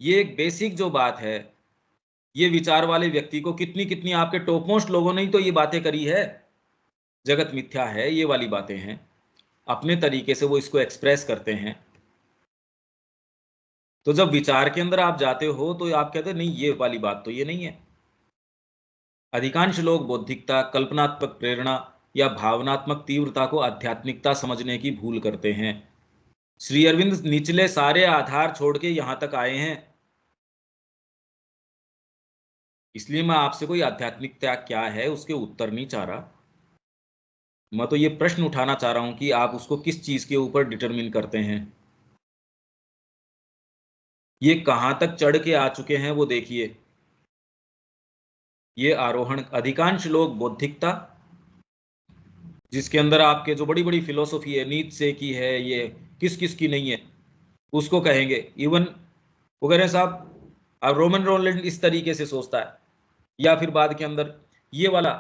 ये एक बेसिक जो बात है, ये विचार वाले व्यक्ति को कितनी कितनी आपके टॉप मोस्ट लोगों ने ही तो ये बातें करी है, जगत मिथ्या है, ये वाली बातें हैं, अपने तरीके से वो इसको एक्सप्रेस करते हैं। तो जब विचार के अंदर आप जाते हो तो आप कहते हैं नहीं, ये वाली बात तो ये नहीं है। अधिकांश लोग बौद्धिकता, कल्पनात्मक प्रेरणा या भावनात्मक तीव्रता को आध्यात्मिकता समझने की भूल करते हैं। श्री अरविंद निचले सारे आधार छोड़ के यहां तक आए हैं। इसलिए मैं आपसे कोई आध्यात्मिकता क्या है उसके उत्तर नहीं चाह रहा। मैं तो ये प्रश्न उठाना चाह रहा हूं कि आप उसको किस चीज के ऊपर डिटरमिन करते हैं। ये कहां तक चढ़ के आ चुके हैं वो देखिए। ये आरोहण, अधिकांश लोग बौद्धिकता, जिसके अंदर आपके जो बड़ी बड़ी फिलोसॉफी है, नीत्शे की है, ये किस किस की नहीं है, उसको कहेंगे। इवन वो कह रहे हैं साहब, अब रोमन रोलैंड इस तरीके से सोचता है, या फिर बाद के अंदर ये वाला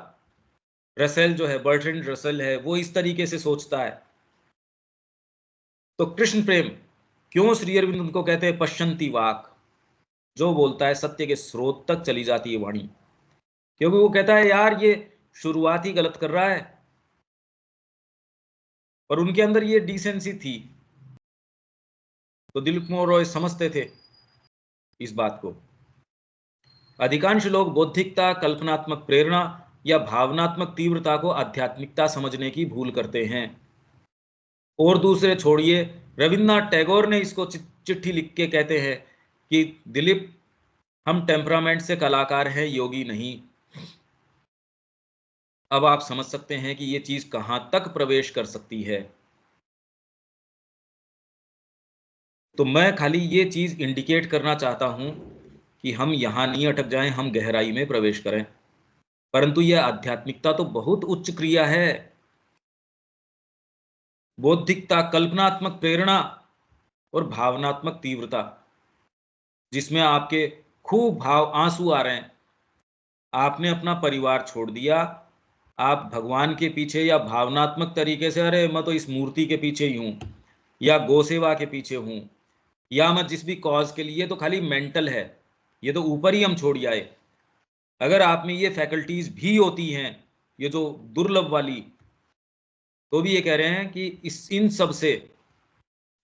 रसेल जो है, बर्ट्रैंड रसेल है, वो इस तरीके से सोचता है। तो कृष्ण प्रेम, क्यों श्री अरविंद उनको कहते हैं पश्यंती वाक, जो बोलता है सत्य के स्रोत तक चली जाती है वाणी। क्योंकि वो कहता है यार ये शुरुआत ही गलत कर रहा है। और उनके अंदर ये डिसेंसी थी, तो दिलीप कुमार रॉय समझते थे इस बात को। अधिकांश लोग बौद्धिकता, कल्पनात्मक प्रेरणा या भावनात्मक तीव्रता को आध्यात्मिकता समझने की भूल करते हैं। और दूसरे छोड़िए, रविन्द्रनाथ टैगोर ने इसको चिट्ठी लिख के कहते हैं कि दिलीप, हम टेम्परामेंट से कलाकार हैं, योगी नहीं। अब आप समझ सकते हैं कि ये चीज कहां तक प्रवेश कर सकती है। तो मैं खाली ये चीज इंडिकेट करना चाहता हूं कि हम यहां नहीं अटक जाएं, हम गहराई में प्रवेश करें। परंतु यह आध्यात्मिकता तो बहुत उच्च क्रिया है। बौद्धिकता, कल्पनात्मक प्रेरणा और भावनात्मक तीव्रता, जिसमें आपके खूब भाव आंसू आ रहे हैं, आपने अपना परिवार छोड़ दिया, आप भगवान के पीछे या भावनात्मक तरीके से, अरे मैं तो इस मूर्ति के पीछे ही हूं, या गौसेवा के पीछे हूं, या मैं जिस भी कॉज के लिए, तो खाली मेंटल है, ये तो ऊपर ही हम छोड़ आए। अगर आप में ये फैकल्टीज भी होती हैं, ये जो दुर्लभ वाली, तो भी ये कह रहे हैं कि इन सब से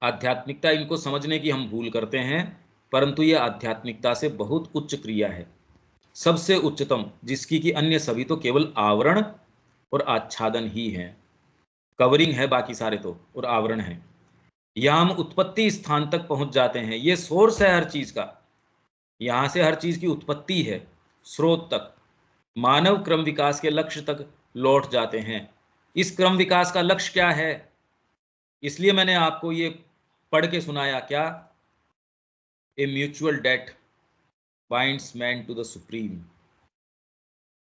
आध्यात्मिकता, इनको समझने की हम भूल करते हैं। परंतु यह आध्यात्मिकता से बहुत उच्च क्रिया है, सबसे उच्चतम, जिसकी कि अन्य सभी तो केवल आवरण और आच्छादन ही है, कवरिंग है, बाकी सारे तो और आवरण है। यहां हम उत्पत्ति स्थान तक पहुंच जाते हैं, ये सोर्स है हर चीज का, यहां से हर चीज की उत्पत्ति है, स्रोत तक, मानव क्रम विकास के लक्ष्य तक लौट जाते हैं। इस क्रम विकास का लक्ष्य क्या है? इसलिए मैंने आपको ये पढ़ के सुनाया, क्या? A mutual debt binds man to the supreme.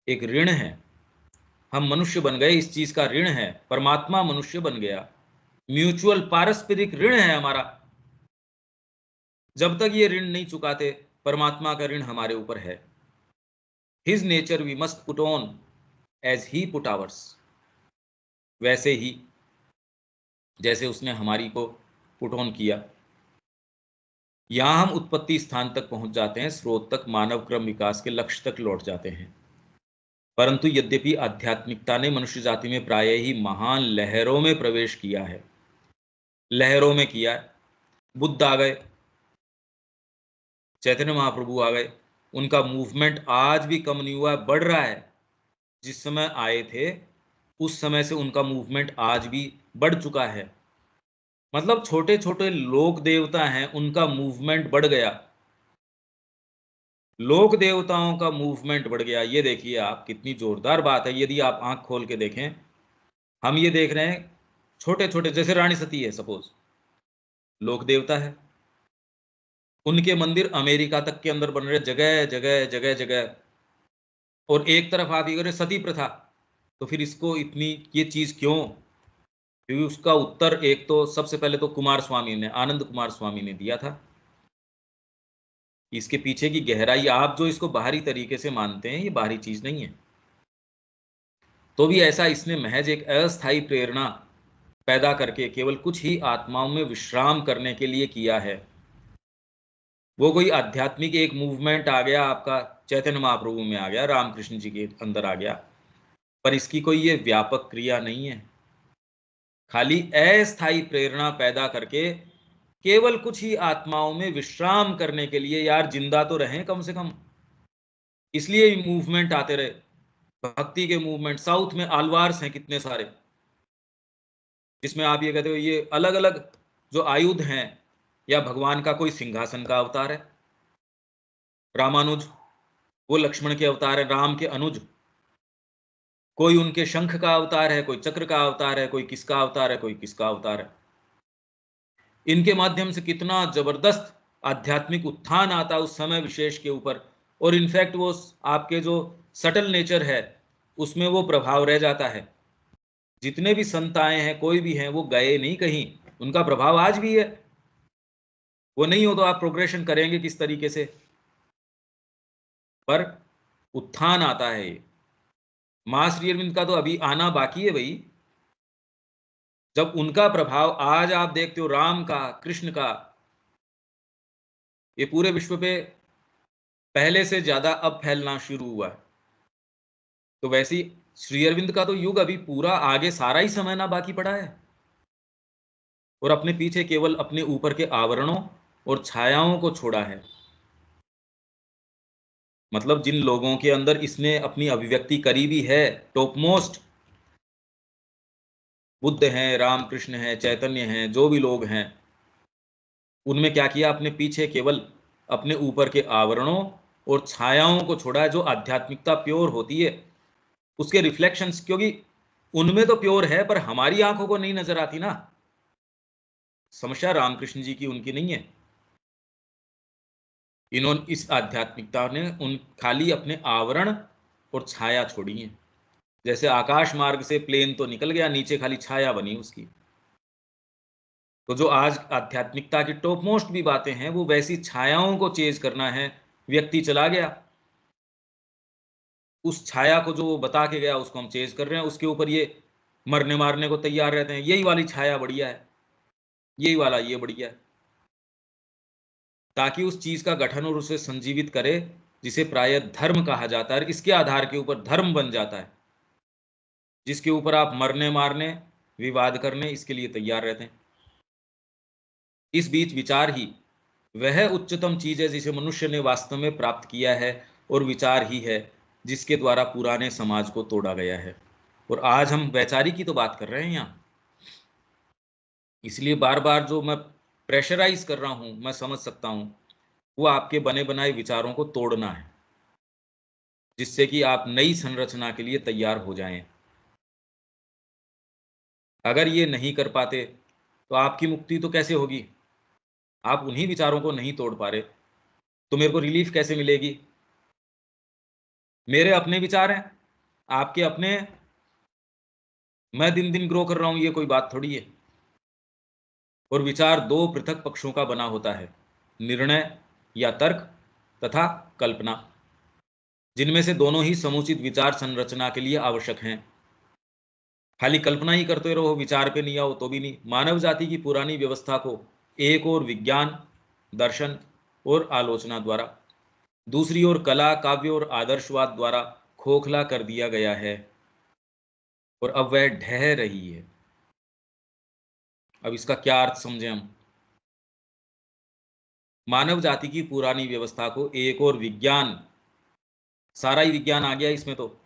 एक ऋण है, हम मनुष्य बन गए, इस चीज का ऋण है, परमात्मा मनुष्य बन गया, म्यूचुअल पारस्परिक ऋण है हमारा। जब तक ये ऋण नहीं चुकाते, परमात्मा का ऋण हमारे ऊपर है। His nature we must put on as he put ours, वैसे ही जैसे उसने हमारी को पुट ऑन किया। यहां हम उत्पत्ति स्थान तक पहुंच जाते हैं, स्रोत तक, मानव क्रम विकास के लक्ष्य तक लौट जाते हैं। परंतु यद्यपि आध्यात्मिकता ने मनुष्य जाति में प्राय ही महान लहरों में प्रवेश किया है, लहरों में किया है। बुद्ध आ गए, चैतन्य महाप्रभु आ गए, उनका मूवमेंट आज भी कम नहीं हुआ है, बढ़ रहा है। जिस समय आए थे उस समय से उनका मूवमेंट आज भी बढ़ चुका है। मतलब छोटे छोटे लोक देवता हैं, उनका मूवमेंट बढ़ गया, लोक देवताओं का मूवमेंट बढ़ गया। ये देखिए आप, कितनी जोरदार बात है। यदि आप आंख खोल के देखें, हम ये देख रहे हैं छोटे छोटे, जैसे रानी सती है सपोज, लोक देवता है, उनके मंदिर अमेरिका तक के अंदर बन रहे, जगह जगह जगह जगह। और एक तरफ आप ये करें सती प्रथा, तो फिर इसको इतनी ये चीज क्यों? क्योंकि उसका उत्तर एक तो सबसे पहले तो कुमार स्वामी ने, आनंद कुमार स्वामी ने दिया था। इसके पीछे की गहराई, आप जो इसको बाहरी तरीके से मानते हैं, ये बाहरी चीज नहीं है। तो भी ऐसा इसने महज एक अस्थायी प्रेरणा पैदा करके केवल कुछ ही आत्माओं में विश्राम करने के लिए किया है। वो कोई आध्यात्मिक एक मूवमेंट आ गया, आपका चैतन्य महाप्रभु में आ गया, रामकृष्ण जी के अंदर आ गया, पर इसकी कोई ये व्यापक क्रिया नहीं है। खाली अस्थायी प्रेरणा पैदा करके केवल कुछ ही आत्माओं में विश्राम करने के लिए, यार जिंदा तो रहें कम से कम, इसलिए मूवमेंट आते रहे, भक्ति के मूवमेंट। साउथ में आलवार्स हैं कितने सारे, जिसमें आप ये कहते हो ये अलग अलग जो आयुध हैं, या भगवान का कोई सिंहासन का अवतार है, रामानुज वो लक्ष्मण के अवतार है, राम के अनुज, कोई उनके शंख का अवतार है, कोई चक्र का अवतार है, कोई किसका अवतार है, कोई किसका अवतार है। इनके माध्यम से कितना जबरदस्त आध्यात्मिक उत्थान आता है उस समय विशेष के ऊपर, और इनफैक्ट वो आपके जो सटल नेचर है उसमें वो प्रभाव रह जाता है। जितने भी संत आए हैं, कोई भी हैं, वो गए नहीं कहीं, उनका प्रभाव आज भी है। वो नहीं हो तो आप प्रोग्रेशन करेंगे किस तरीके से, पर उत्थान आता है। मां श्री अरविंद का तो अभी आना बाकी है भाई। जब उनका प्रभाव आज आप देखते हो, राम का, कृष्ण का, ये पूरे विश्व पे पहले से ज्यादा अब फैलना शुरू हुआ है, तो वैसे ही श्री अरविंद का तो युग अभी पूरा आगे सारा ही समय ना बाकी पड़ा है, और अपने पीछे केवल अपने ऊपर के आवरणों और छायाओं को छोड़ा है। मतलब जिन लोगों के अंदर इसने अपनी अभिव्यक्ति करी भी है, टॉप मोस्ट बुद्ध हैं, रामकृष्ण हैं, चैतन्य हैं, जो भी लोग हैं, उनमें क्या किया, अपने पीछे केवल अपने ऊपर के आवरणों और छायाओं को छोड़ा है। जो आध्यात्मिकता प्योर होती है उसके रिफ्लेक्शंस, क्योंकि उनमें तो प्योर है पर हमारी आंखों को नहीं नजर आती ना। समस्या रामकृष्ण जी की, उनकी नहीं है। इन्होंने, इस आध्यात्मिकता ने उन खाली अपने आवरण और छाया छोड़ी है। जैसे आकाश मार्ग से प्लेन तो निकल गया, नीचे खाली छाया बनी उसकी। तो जो आज आध्यात्मिकता की टॉप मोस्ट भी बातें हैं, वो वैसी छायाओं को चेज करना है। व्यक्ति चला गया, उस छाया को जो वो बता के गया उसको हम चेज कर रहे हैं, उसके ऊपर ये मरने मारने को तैयार रहते हैं, यही वाली छाया बढ़िया है, यही वाला ये बढ़िया है, ताकि उस चीज का गठन और उसे संजीवित करे, जिसे प्राय धर्म कहा जाता है। इसके आधार के ऊपर धर्म बन जाता है, जिसके ऊपर आप मरने मारने, विवाद करने, इसके लिए तैयार रहते हैं। इस बीच विचार ही वह उच्चतम चीज है जिसे मनुष्य ने वास्तव में प्राप्त किया है, और विचार ही है जिसके द्वारा पुराने समाज को तोड़ा गया है। और आज हम वैचारिक की तो बात कर रहे हैं यहाँ, इसलिए बार बार जो मैं प्रेशराइज कर रहा हूं, मैं समझ सकता हूं, वो आपके बने बनाए विचारों को तोड़ना है, जिससे कि आप नई संरचना के लिए तैयार हो जाएं। अगर ये नहीं कर पाते तो आपकी मुक्ति तो कैसे होगी? आप उन्हीं विचारों को नहीं तोड़ पा रहे, तो मेरे को रिलीफ कैसे मिलेगी? मेरे अपने विचार हैं, आपके अपने हैं, मैं दिन दिन ग्रो कर रहा हूं, ये कोई बात थोड़ी है। और विचार दो पृथक पक्षों का बना होता है, निर्णय या तर्क तथा कल्पना, जिनमें से दोनों ही समुचित विचार संरचना के लिए आवश्यक हैं। खाली कल्पना ही करते रहो, विचार पे नहीं आओ तो भी नहीं। मानव जाति की पुरानी व्यवस्था को एक और विज्ञान, दर्शन और आलोचना द्वारा, दूसरी ओर कला, काव्य और आदर्शवाद द्वारा खोखला कर दिया गया है, और अब वह ढह रही है। अब इसका क्या अर्थ समझें हम? मानव जाति की पुरानी व्यवस्था को एक और विज्ञान, सारा ही विज्ञान आ गया इसमें, तो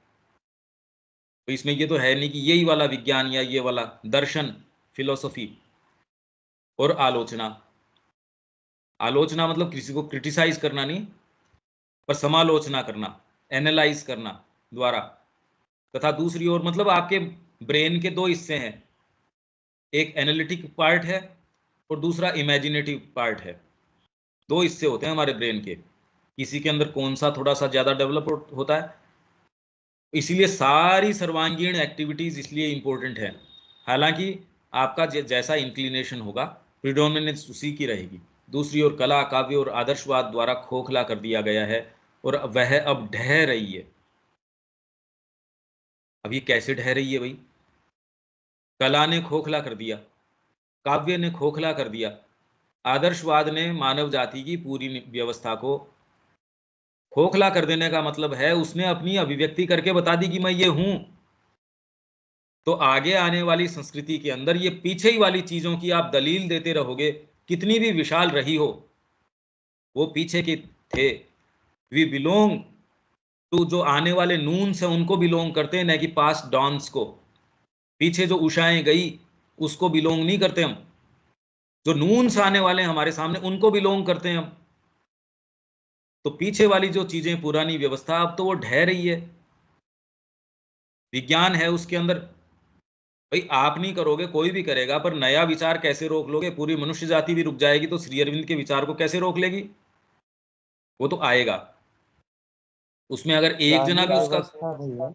इसमें ये तो है नहीं कि यही वाला विज्ञान या ये वाला दर्शन, फिलोसफी और आलोचना। आलोचना मतलब किसी को क्रिटिसाइज करना नहीं, पर समालोचना करना, एनालाइज करना द्वारा। तथा दूसरी ओर मतलब आपके ब्रेन के दो हिस्से हैं, एक एनालिटिक पार्ट है और दूसरा इमेजिनेटिव पार्ट है। दो हिस्से होते हैं हमारे ब्रेन के, किसी के अंदर कौन सा थोड़ा सा ज्यादा डेवलप होता है। इसीलिए सारी सर्वांगीण एक्टिविटीज इसलिए इंपॉर्टेंट है। हालांकि आपका जैसा इंक्लिनेशन होगा, प्रिडोमिनेंस उसी की रहेगी। दूसरी ओर कला, काव्य और आदर्शवाद द्वारा खोखला कर दिया गया है, और वह अब ढह रही है। अब ये कैसे ढह रही है भाई? कला ने खोखला कर दिया, काव्य ने खोखला कर दिया, आदर्शवाद ने मानव जाति की पूरी व्यवस्था को खोखला कर देने का मतलब है उसने अपनी अभिव्यक्ति करके बता दी कि मैं ये हूं। तो आगे आने वाली संस्कृति के अंदर ये पीछे ही वाली चीजों की आप दलील देते रहोगे, कितनी भी विशाल रही हो, वो पीछे के थे। वी बिलोंग टू, जो आने वाले नून से उनको बिलोंग करते हैं, न कि पास्ट डॉन्स को। पीछे जो उषाएं गई उसको बिलोंग नहीं करते हम, जो नून से आने वाले हैं हमारे सामने उनको बिलोंग करते हैं हम। तो पीछे वाली जो चीजें, पुरानी व्यवस्था, अब तो वो ढह रही है। विज्ञान है उसके अंदर, भाई आप नहीं करोगे, कोई भी करेगा, पर नया विचार कैसे रोक लोगे? पूरी मनुष्य जाति भी रुक जाएगी तो श्री अरविंद के विचार को कैसे रोक लेगी? वो तो आएगा। उसमें अगर एक जना पुरानी भी उसका, व्यवस्था भैया,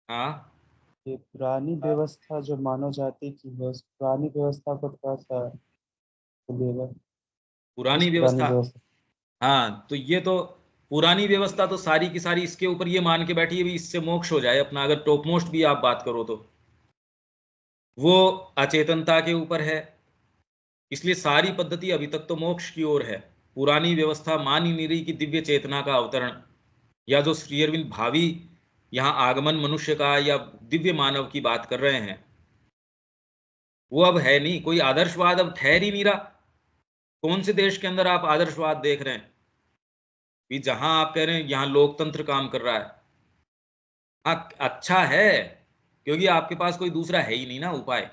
हाँ, ये पुरानी व्यवस्था जो मानव जाति की है, उस पुरानी व्यवस्था को थोड़ा सा बोलिएगा। इस पुरानी पुरानी व्यवस्था, व्यवस्था हाँ, तो ये तो पुरानी व्यवस्था तो सारी की सारी इसके ऊपर ये मान के बैठी है भी इससे मोक्ष हो जाए अपना। अगर टॉप मोस्ट भी आप बात करो तो वो अचेतनता के ऊपर है, इसलिए सारी पद्धति अभी तक तो मोक्ष की ओर है। पुरानी व्यवस्था मान ही नहीं रही कि दिव्य चेतना का अवतरण, या जो श्री अरविंद भावी यहाँ आगमन मनुष्य का या दिव्य मानव की बात कर रहे हैं, वो अब है नहीं। कोई आदर्शवाद अब ठहर ही नहीं रहा। कौन से देश के अंदर आप आदर्शवाद देख रहे हैं कि जहां आप कह रहे हैं यहाँ लोकतंत्र काम कर रहा है? हाँ, अच्छा है, क्योंकि आपके पास कोई दूसरा है ही नहीं ना उपाय।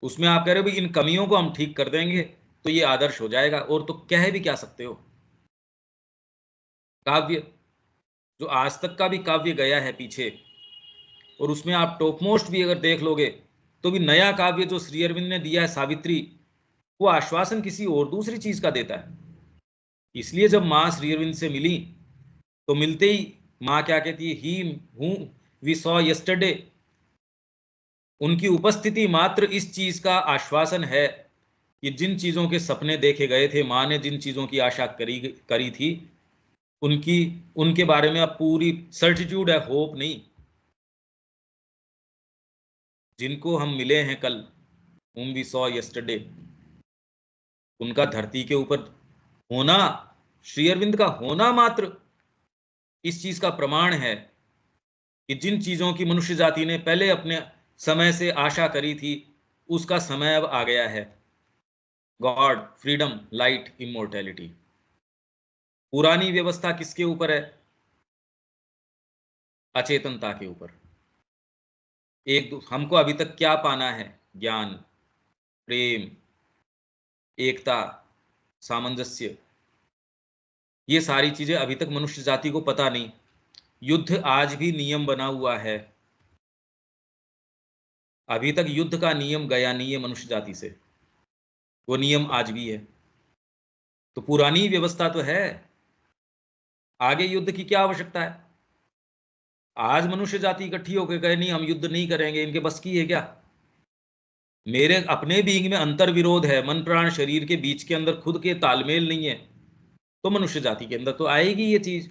उसमें आप कह रहे हो भाई इन कमियों को हम ठीक कर देंगे तो ये आदर्श हो जाएगा, और तो कह भी क्या सकते हो? काव्य, जो आज तक का भी काव्य गया है पीछे, और उसमें आप टॉप मोस्ट भी अगर देख लोगे तो भी नया काव्य जो श्री अरविंद ने दिया है, सावित्री, वो आश्वासन किसी और दूसरी चीज का देता है। इसलिए जब माँ श्री अरविंद से मिली तो मिलते ही माँ क्या कहती है? ही हूं वी सॉ यस्टरडे। उनकी उपस्थिति मात्र इस चीज का आश्वासन है कि जिन चीजों के सपने देखे गए थे, माँ ने जिन चीजों की आशा करी करी थी, उनकी उनके बारे में अब पूरी सर्टिट्यूड है, होप नहीं। जिनको हम मिले हैं कल, whom we saw yesterday, उनका धरती के ऊपर होना, श्री अरविंद का होना मात्र इस चीज का प्रमाण है कि जिन चीजों की मनुष्य जाति ने पहले अपने समय से आशा करी थी, उसका समय अब आ गया है। God, freedom, light, immortality. पुरानी व्यवस्था किसके ऊपर है? अचेतनता के ऊपर। हमको अभी तक क्या पाना है? ज्ञान, प्रेम, एकता, सामंजस्य। ये सारी चीजें अभी तक मनुष्य जाति को पता नहीं। युद्ध आज भी नियम बना हुआ है, अभी तक युद्ध का नियम गया नहीं है मनुष्य जाति से, वो नियम आज भी है। तो पुरानी व्यवस्था तो है, आगे युद्ध की क्या आवश्यकता है? आज मनुष्य जाति इकट्ठी होकर कहे नहीं हम युद्ध नहीं करेंगे, इनके बस की है क्या? मेरे अपने बीइंग में अंतर विरोध है, मन प्राण शरीर के बीच के अंदर खुद के तालमेल नहीं है, तो मनुष्य जाति के अंदर तो आएगी ये चीज।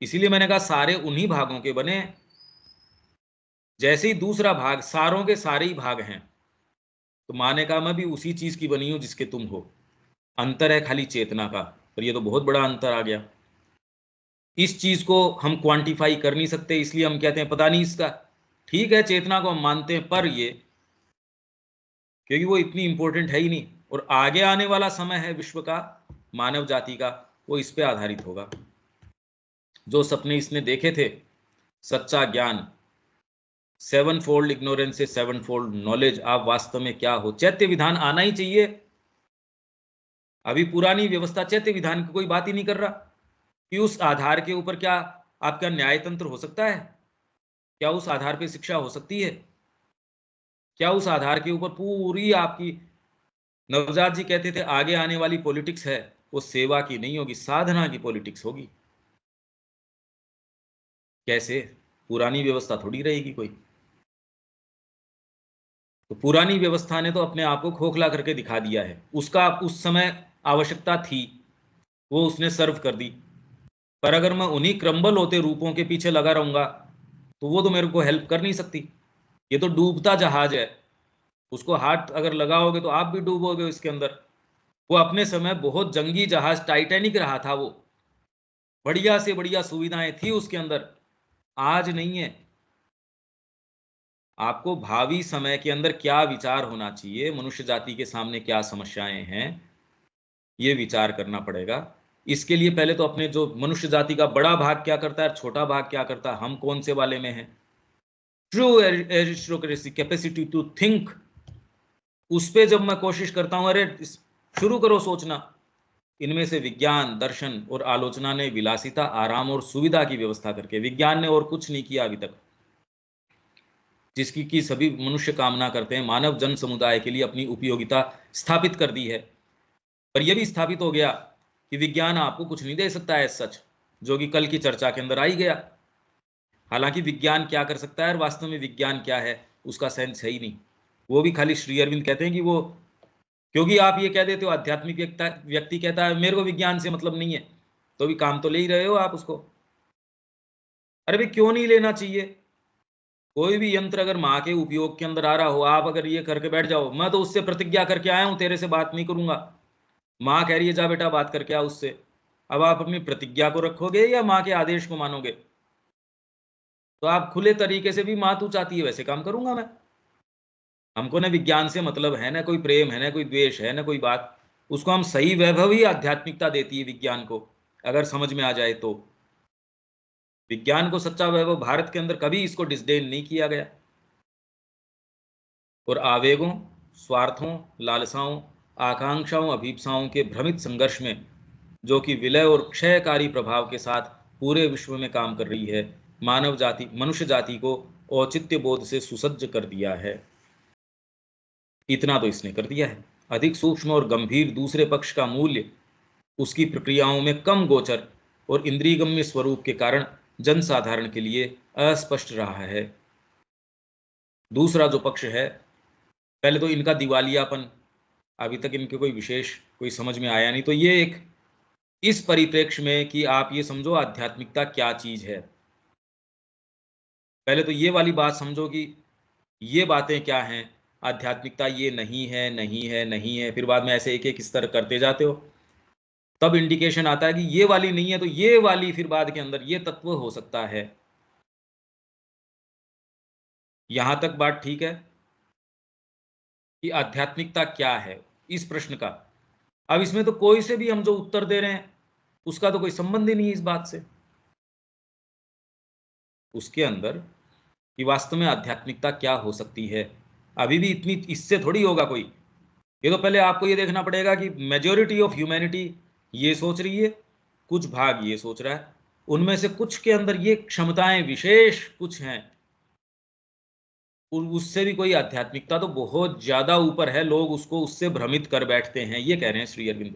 इसीलिए मैंने कहा सारे उन्हीं भागों के बने। जैसे ही दूसरा भाग, सारों के सारे ही भाग हैं, तो माँ ने कहा मैं भी उसी चीज की बनी हूं जिसके तुम हो। अंतर है खाली चेतना का, पर ये तो बहुत बड़ा अंतर आ गया। इस चीज को हम क्वांटिफाई कर नहीं सकते, इसलिए हम कहते हैं पता नहीं इसका। ठीक है, चेतना को हम मानते हैं, पर ये, क्योंकि वो इतनी इंपॉर्टेंट है ही नहीं। और आगे आने वाला समय है विश्व का, मानव जाति का, वो इस पे आधारित होगा। जो सपने इसने देखे थे, सच्चा ज्ञान, सेवन फोल्ड इग्नोरेंस से सेवन फोल्ड नॉलेज, आप वास्तव में क्या हो, चैत्य विधान आना ही चाहिए। अभी पुरानी व्यवस्था चैत्य विधान की कोई बात ही नहीं कर रहा कि उस आधार के ऊपर क्या आपका न्याय तंत्र हो सकता है? क्या उस आधार पे शिक्षा हो सकती है? क्या उस आधार के ऊपर पूरी आपकी, नवजात जी कहते थे आगे आने वाली पॉलिटिक्स है वो सेवा की नहीं होगी, साधना की पॉलिटिक्स होगी। कैसे? पुरानी व्यवस्था थोड़ी रहेगी कोई। तो पुरानी व्यवस्था ने तो अपने आप को खोखला करके दिखा दिया है। उसका उस समय आवश्यकता थी, वो उसने सर्व कर दी। पर अगर मैं उन्हीं क्रम्बल होते रूपों के पीछे लगा रहूंगा तो वो तो मेरे को हेल्प कर नहीं सकती। ये तो डूबता जहाज है, उसको हाथ अगर लगाओगे तो आप भी डूबोगे इसके अंदर। वो अपने समय बहुत जंगी जहाज टाइटैनिक रहा था, वो बढ़िया से बढ़िया सुविधाएं थी उसके अंदर, आज नहीं है। आपको भावी समय के अंदर क्या विचार होना चाहिए, मनुष्य जाति के सामने क्या समस्याएं हैं, ये विचार करना पड़ेगा। इसके लिए पहले तो अपने जो मनुष्य जाति का बड़ा भाग क्या करता है, छोटा भाग क्या करता है, हम कौन से वाले में हैं। True aristocracy, capacity to think, उस पे जब मैं कोशिश करता हूं, अरे शुरू करो सोचना। इनमें से विज्ञान, दर्शन और आलोचना ने विलासिता, आराम और सुविधा की व्यवस्था करके, विज्ञान ने और कुछ नहीं किया अभी तक, जिसकी की सभी मनुष्य कामना करते हैं, मानव जन समुदाय के लिए अपनी उपयोगिता स्थापित कर दी है। पर यह भी स्थापित हो गया कि विज्ञान आपको कुछ नहीं दे सकता है सच, जो कि कल की चर्चा के अंदर आई गया। हालांकि विज्ञान क्या कर सकता है और वास्तव में विज्ञान क्या है, उसका सेंस है ही नहीं। वो भी खाली श्री अरविंद कहते हैं कि वो, क्योंकि आप ये कह देते हो आध्यात्मिक व्यक्ति कहता है मेरे को विज्ञान से मतलब नहीं है, तो भी काम तो ले ही रहे हो आप उसको। अरे भाई क्यों नहीं लेना चाहिए। कोई भी यंत्र अगर माँ के उपयोग के अंदर आ रहा हो, आप अगर ये करके बैठ जाओ, मैं तो उससे प्रतिज्ञा करके आया हूं तेरे से बात नहीं करूंगा, माँ कह रही है जा बेटा बात करके आ उससे, अब आप अपनी प्रतिज्ञा को रखोगे या माँ के आदेश को मानोगे। तो आप खुले तरीके से भी, माँ तू चाहती है वैसे काम करूंगा मैं। हमको ना विज्ञान से मतलब है, ना कोई प्रेम है, ना कोई द्वेष है, ना कोई बात। उसको हम सही वैभव ही आध्यात्मिकता देती है विज्ञान को, अगर समझ में आ जाए तो। विज्ञान को सच्चा वैभव भारत के अंदर कभी इसको डिसडेन नहीं किया गया। और आवेगों, स्वार्थों, लालसाओं, आकांक्षाओं, अभीप्साओं के भ्रमित संघर्ष में, जो कि विलय और क्षयकारी प्रभाव के साथ पूरे विश्व में काम कर रही है, मानव जाति, मनुष्य जाति को औचित्य बोध से सुसज्ज कर दिया है। इतना तो इसने कर दिया है। अधिक सूक्ष्म और गंभीर दूसरे पक्ष का मूल्य उसकी प्रक्रियाओं में कम गोचर और इंद्रियगम्य स्वरूप के कारण जनसाधारण के लिए अस्पष्ट रहा है। दूसरा जो पक्ष है, पहले तो इनका दिवालियापन, अभी तक इनके कोई विशेष कोई समझ में आया नहीं। तो ये एक इस परिप्रेक्ष्य में कि आप ये समझो आध्यात्मिकता क्या चीज है, पहले तो ये वाली बात समझो कि ये बातें क्या हैं। आध्यात्मिकता ये नहीं है, नहीं है, नहीं है, फिर बाद में ऐसे एक एक स्तर करते जाते हो, तब इंडिकेशन आता है कि ये वाली नहीं है, तो ये वाली फिर बाद के अंदर ये तत्व हो सकता है। यहां तक बात ठीक है कि आध्यात्मिकता क्या है इस प्रश्न का। अब इसमें तो कोई से भी हम जो उत्तर दे रहे हैं उसका तो कोई संबंध ही नहीं है इस बात से, उसके अंदर कि वास्तव में आध्यात्मिकता क्या हो सकती है। अभी भी इतनी इससे थोड़ी होगा कोई। ये तो पहले आपको ये देखना पड़ेगा कि मेजॉरिटी ऑफ ह्यूमैनिटी ये सोच रही है, कुछ भाग ये सोच रहा है, उनमें से कुछ के अंदर ये क्षमताएं विशेष कुछ हैं, और उससे भी कोई आध्यात्मिकता तो बहुत ज्यादा ऊपर है, लोग उसको उससे भ्रमित कर बैठते हैं, ये कह रहे हैं श्री अरविंद।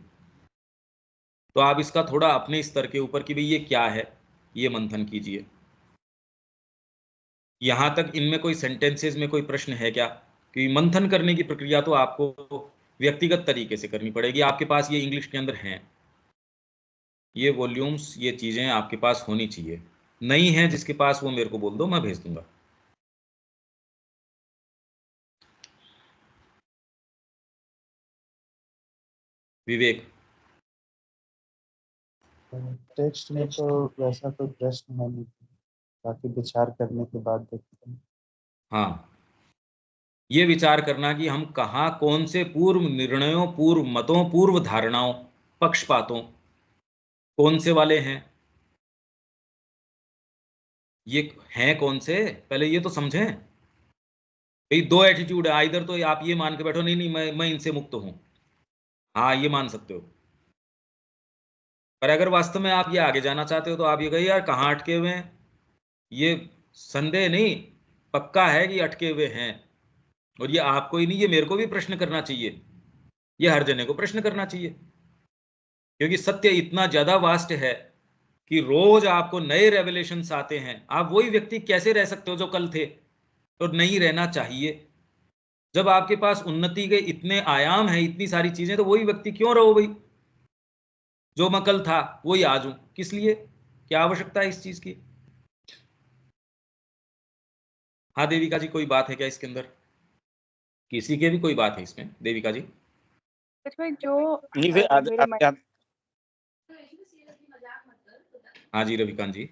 तो आप इसका थोड़ा अपने स्तर के ऊपर कि भाई ये क्या है, ये मंथन कीजिए। यहां तक इनमें कोई सेंटेंसेस में कोई प्रश्न है क्या, कि मंथन करने की प्रक्रिया तो आपको व्यक्तिगत तरीके से करनी पड़ेगी। आपके पास ये इंग्लिश के अंदर हैं, ये वॉल्यूम्स, ये चीजें आपके पास होनी चाहिए। नहीं है जिसके पास वो मेरे को बोल दो, मैं भेज दूंगा। विवेक, टेक्स्ट में तो वैसा कोई प्रश्न है नहीं, बाकी विचार करने के बाद देखते हैं। हाँ, ये विचार करना कि हम कहाँ कौन से पूर्व निर्णयों, पूर्व मतों, पूर्व धारणाओं, पक्षपातों कौन से वाले हैं, ये हैं कौन से, पहले ये तो समझें। भाई दो एटीट्यूड है, इधर तो आप ये मान के बैठो नहीं नहीं मैं इनसे मुक्त हूं, हाँ ये मान सकते हो। पर अगर वास्तव में आप ये आगे जाना चाहते हो तो आप ये कहिए यार कहाँ अटके हुए हैं, ये संदेह नहीं, पक्का है कि अटके हुए हैं। और ये आपको ही नहीं, ये मेरे को भी प्रश्न करना चाहिए, ये हर जने को प्रश्न करना चाहिए, क्योंकि सत्य इतना ज्यादा वास्ट है कि रोज आपको नए रेवलेशंस आते हैं। आप वही व्यक्ति कैसे रह सकते हो जो कल थे, और नहीं रहना चाहिए। जब आपके पास उन्नति के इतने आयाम हैं, इतनी सारी चीजें, तो वही व्यक्ति क्यों रहो भाई, जो मैं कल था वही आज हूं, किस लिए, क्या आवश्यकता है इस चीज की। हाँ देविका जी, कोई बात है क्या इसके अंदर? किसी के भी कोई बात है इसमें देविका जी? इसमें जो नहीं फिर मेरे माइंड हाँ जी रविकांत जी।